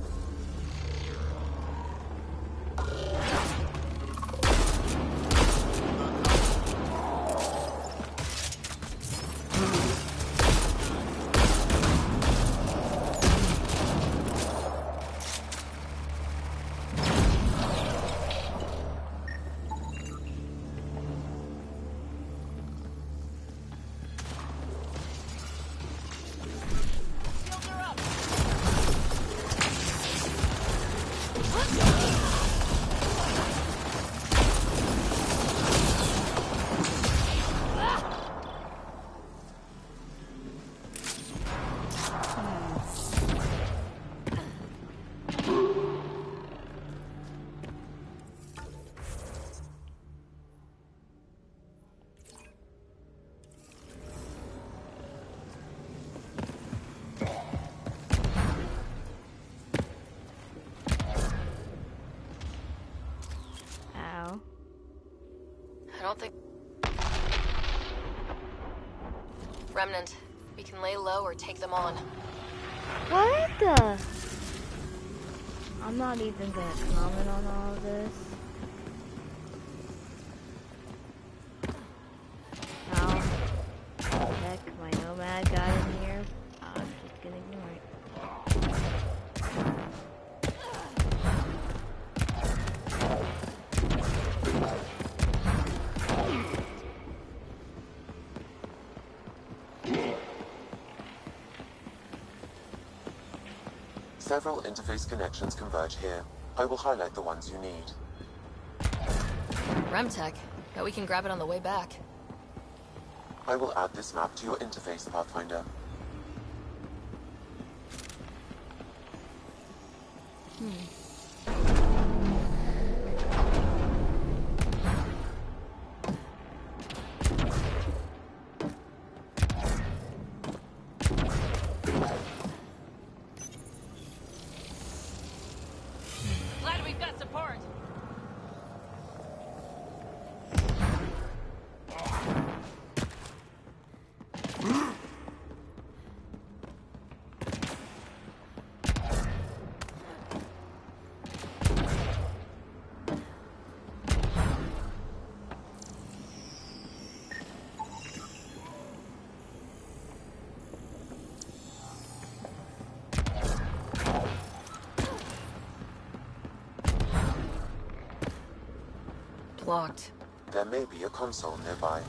Speaker 4: don't think... Remnant, we can lay low or take them on.
Speaker 1: What the? I'm not even gonna comment on all of this. Now, heck, my nomad got in here. I'm just gonna ignore it.
Speaker 2: Several interface connections converge here. I will highlight the ones you need.
Speaker 4: Remtech, bet we can grab it on the way back.
Speaker 2: I will add this map to your interface, Pathfinder.
Speaker 12: Glad we've got support.
Speaker 4: Blocked.
Speaker 2: There may be a console nearby.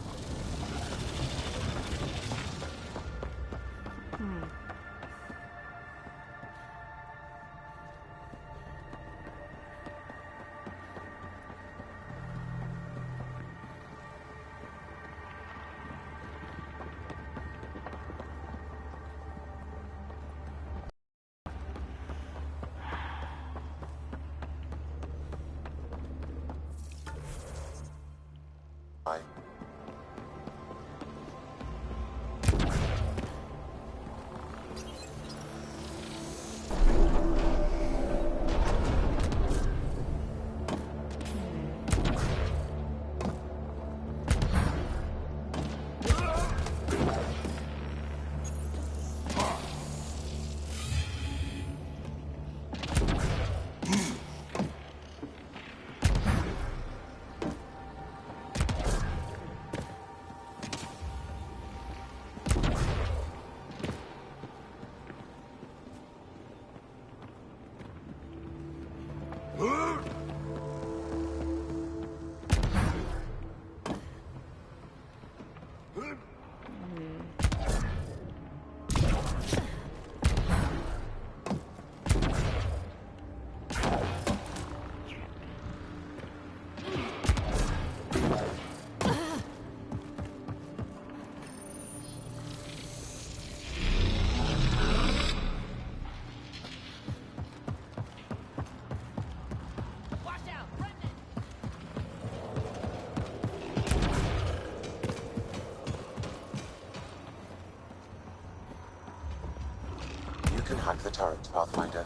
Speaker 2: You can hack the turret, Pathfinder.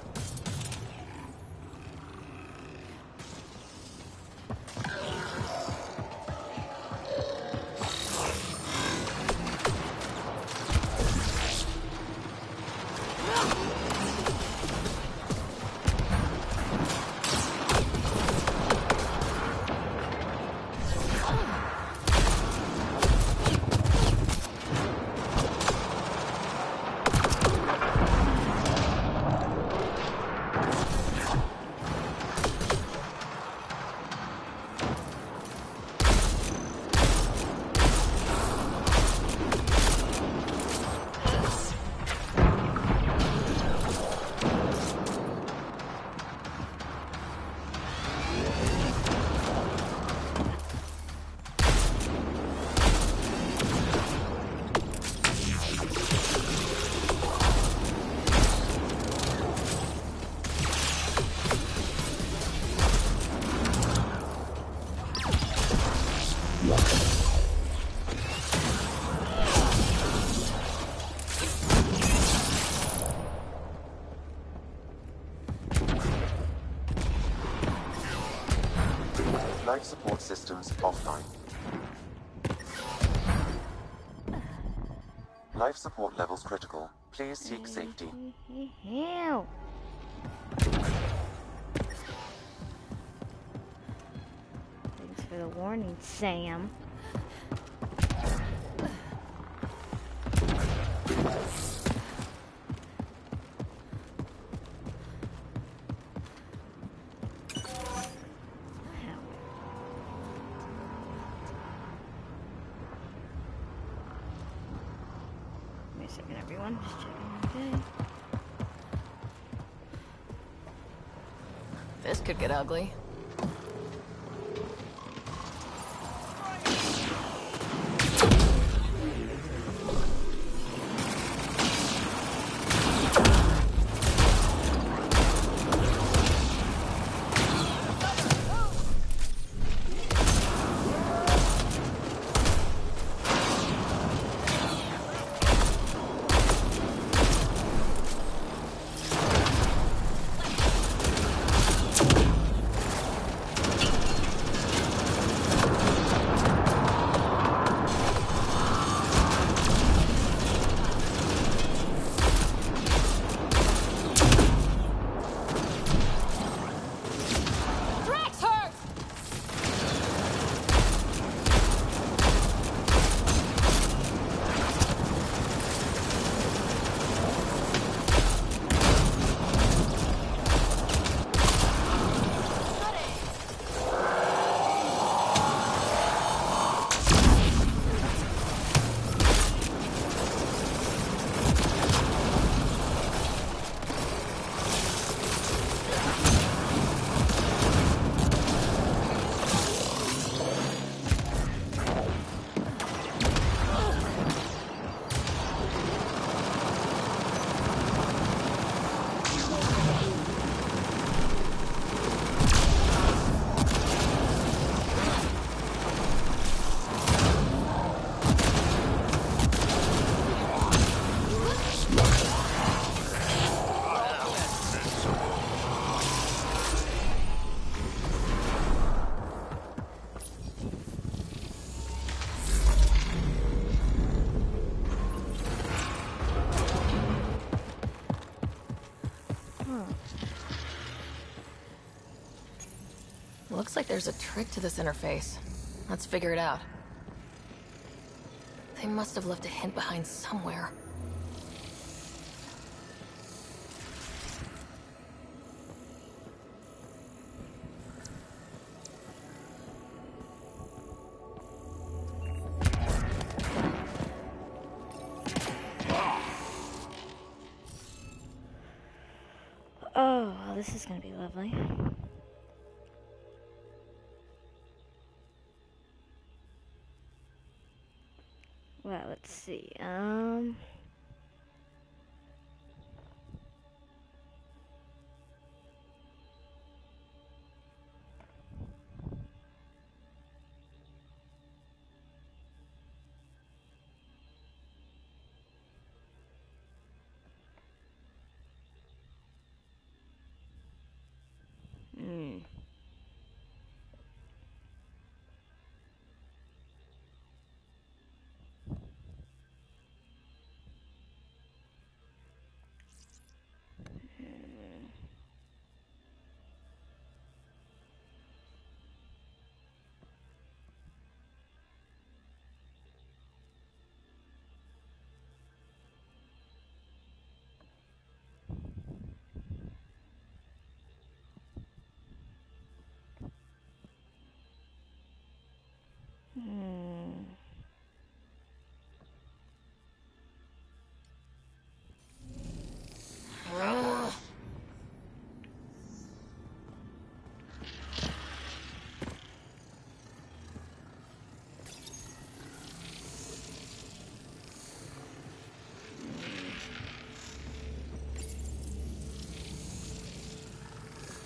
Speaker 2: Life support systems offline. Life support levels critical. Please seek safety.
Speaker 1: Help! Thanks for the warning, Sam. Wait a second, everyone. Just checking. Okay.
Speaker 4: This could get ugly. Looks like there's a trick to this interface. Let's figure it out. They must have left a hint behind somewhere.
Speaker 1: Oh, well, this is gonna be lovely. Well, let's see.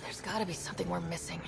Speaker 4: There's gotta be something we're missing.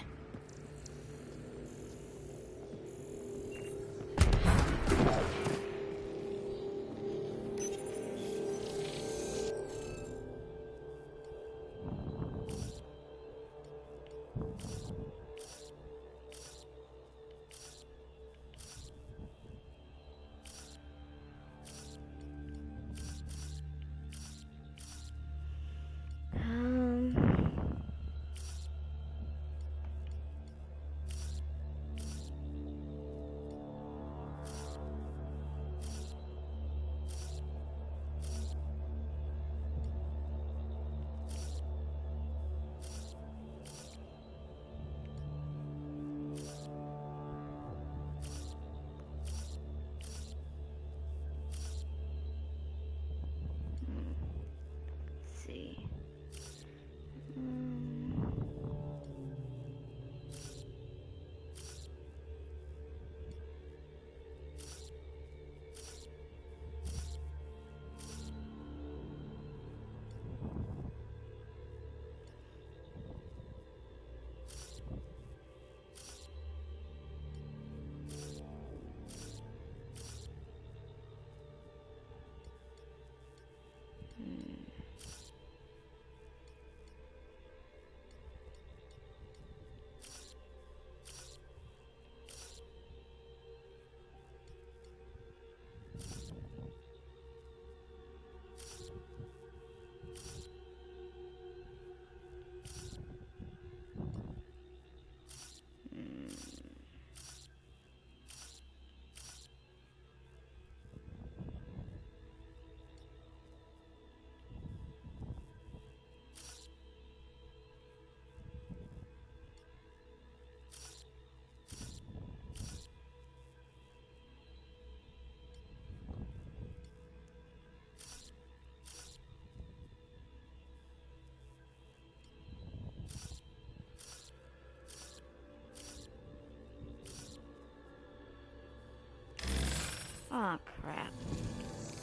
Speaker 1: Ah, crap.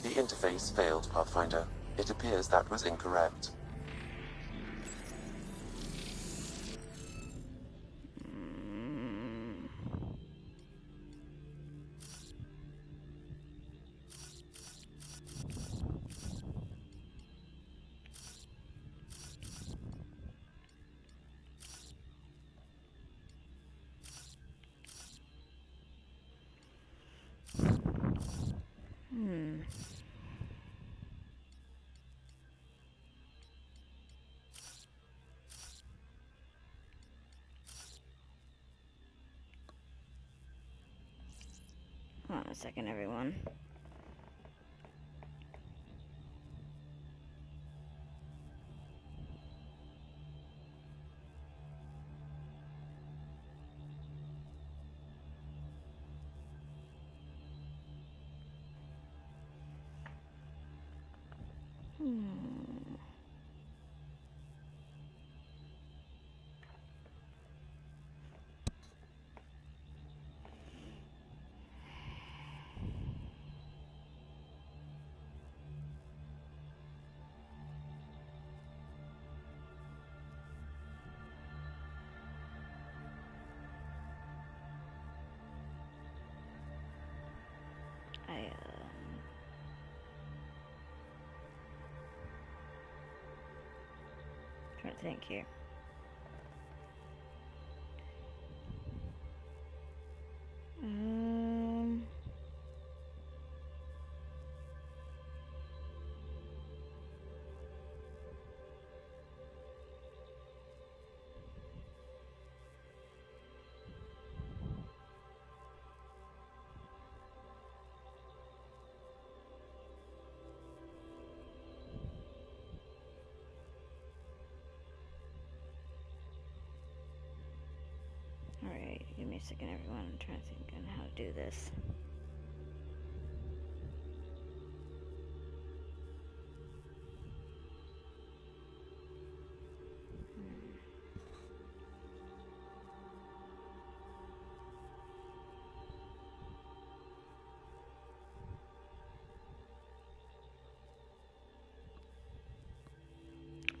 Speaker 2: The interface failed, Pathfinder. It appears that was incorrect.
Speaker 1: Hold on a second, everyone. Trying to think here. Alright, give me a second, everyone. I'm trying to think on how to do this.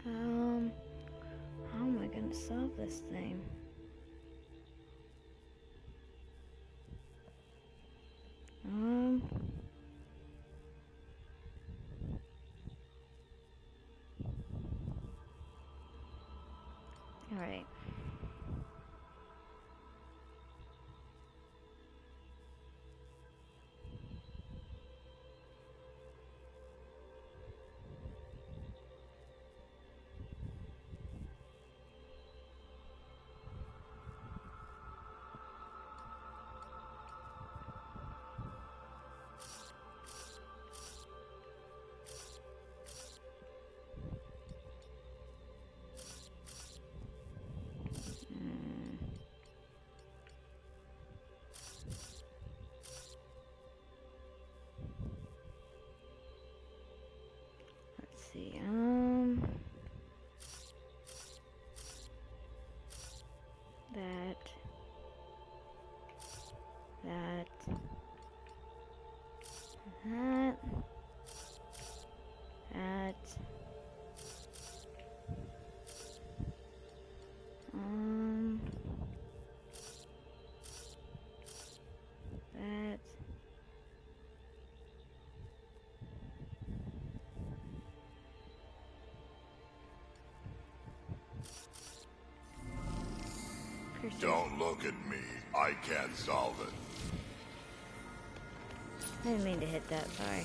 Speaker 1: How am I gonna solve this thing? Alright. Let's see,
Speaker 7: Don't look at me. I can't solve it.
Speaker 1: I didn't mean to hit that, sorry.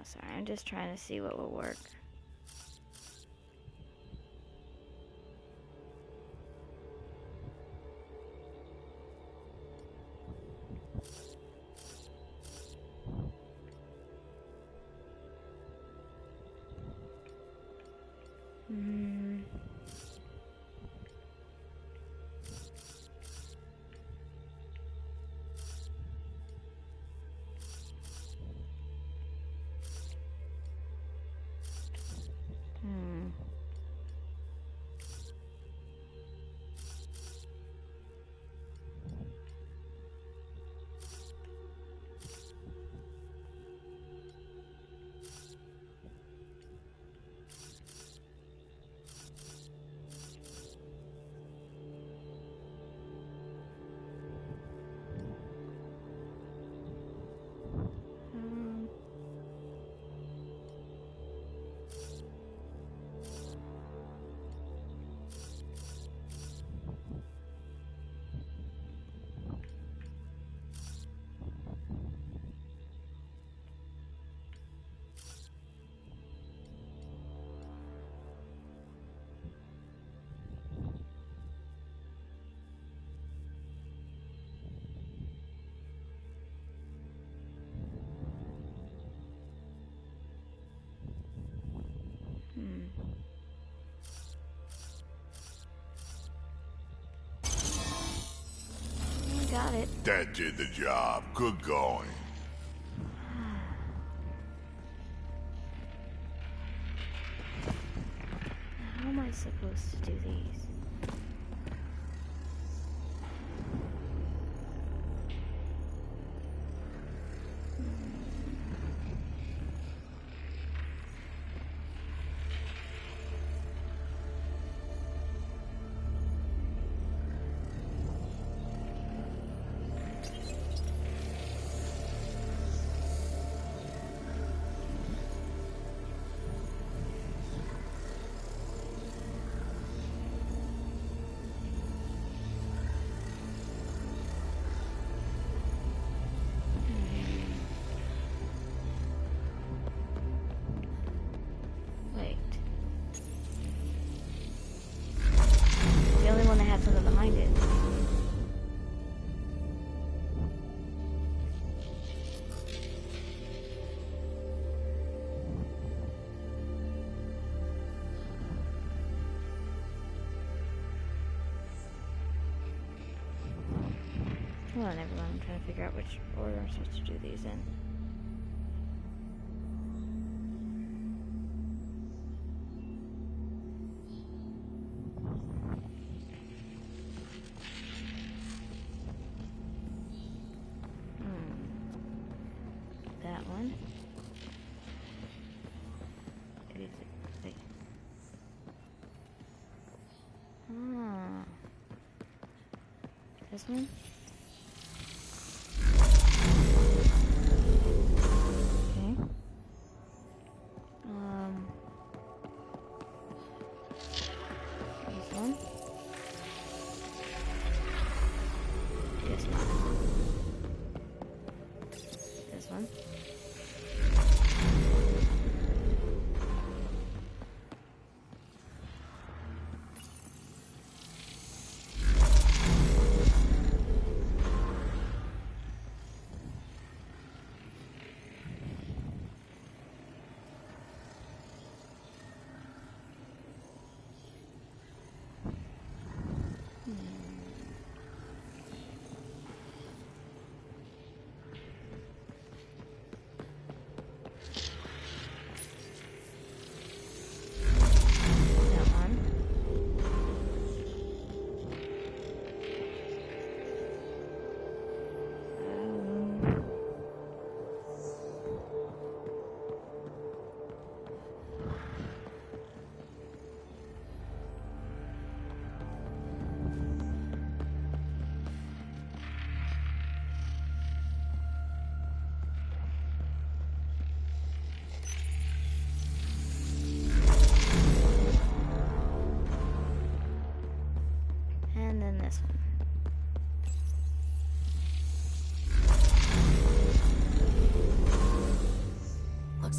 Speaker 1: Sorry, I'm just trying to see what will work. Got it.
Speaker 5: That did the job. Good going.
Speaker 1: How am I supposed to do these? Something behind it. Hold on, everyone. I'm trying to figure out which order I'm supposed to do these in. That one. Wait. This one? Okay. This one? This one. This one.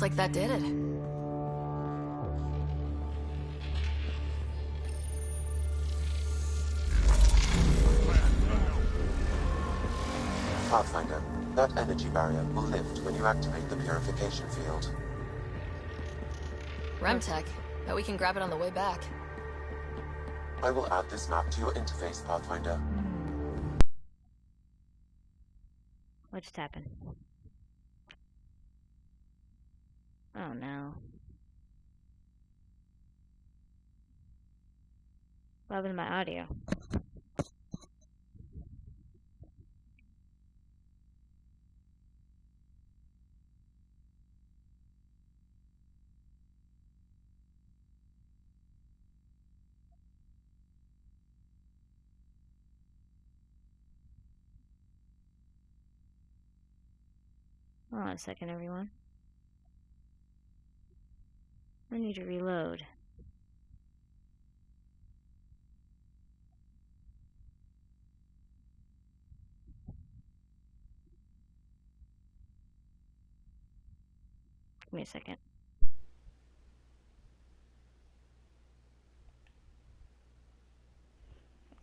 Speaker 4: like that did it.
Speaker 2: Pathfinder, that energy barrier will lift when you activate the purification field.
Speaker 4: Remtech. Bet we can grab it on the way back.
Speaker 2: I will add this map to your interface, Pathfinder.
Speaker 1: What just happened? Oh no. What happened to my audio? Hold on a second, everyone. I need to reload. Give me a second.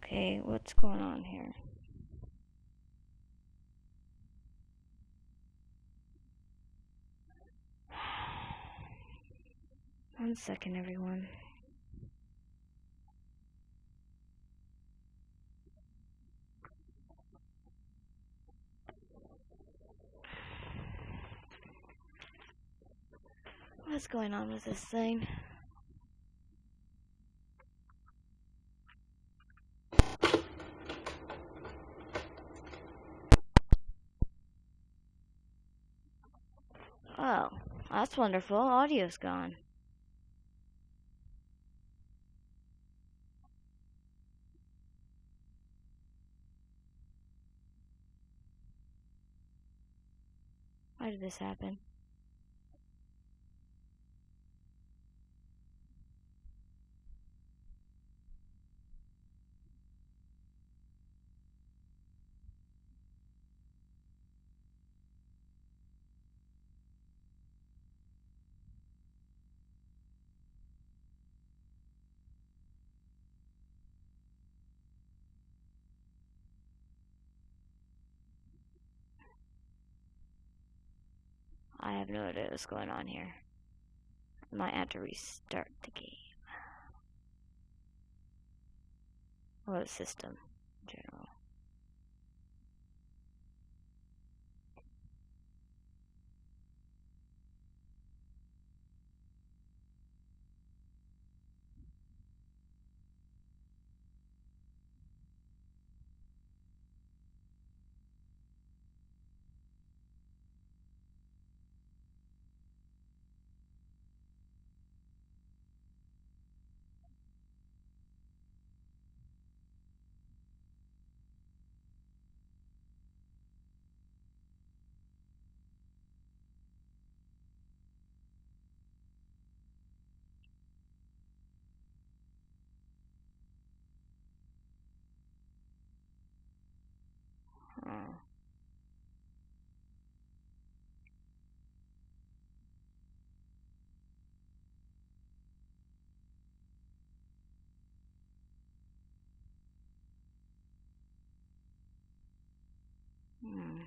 Speaker 1: Okay, what's going on here? One second, everyone. What's going on with this thing? Oh, that's wonderful. Audio's gone. Why did this happen? I have no idea what's going on here. I might have to restart the game. Or the system in general. Oh. Hmm.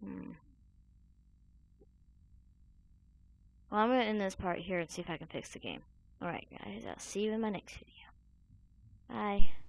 Speaker 1: Hmm. Well, I'm gonna end this part here and see if I can fix the game. Alright, guys, I'll see you in my next video. Bye.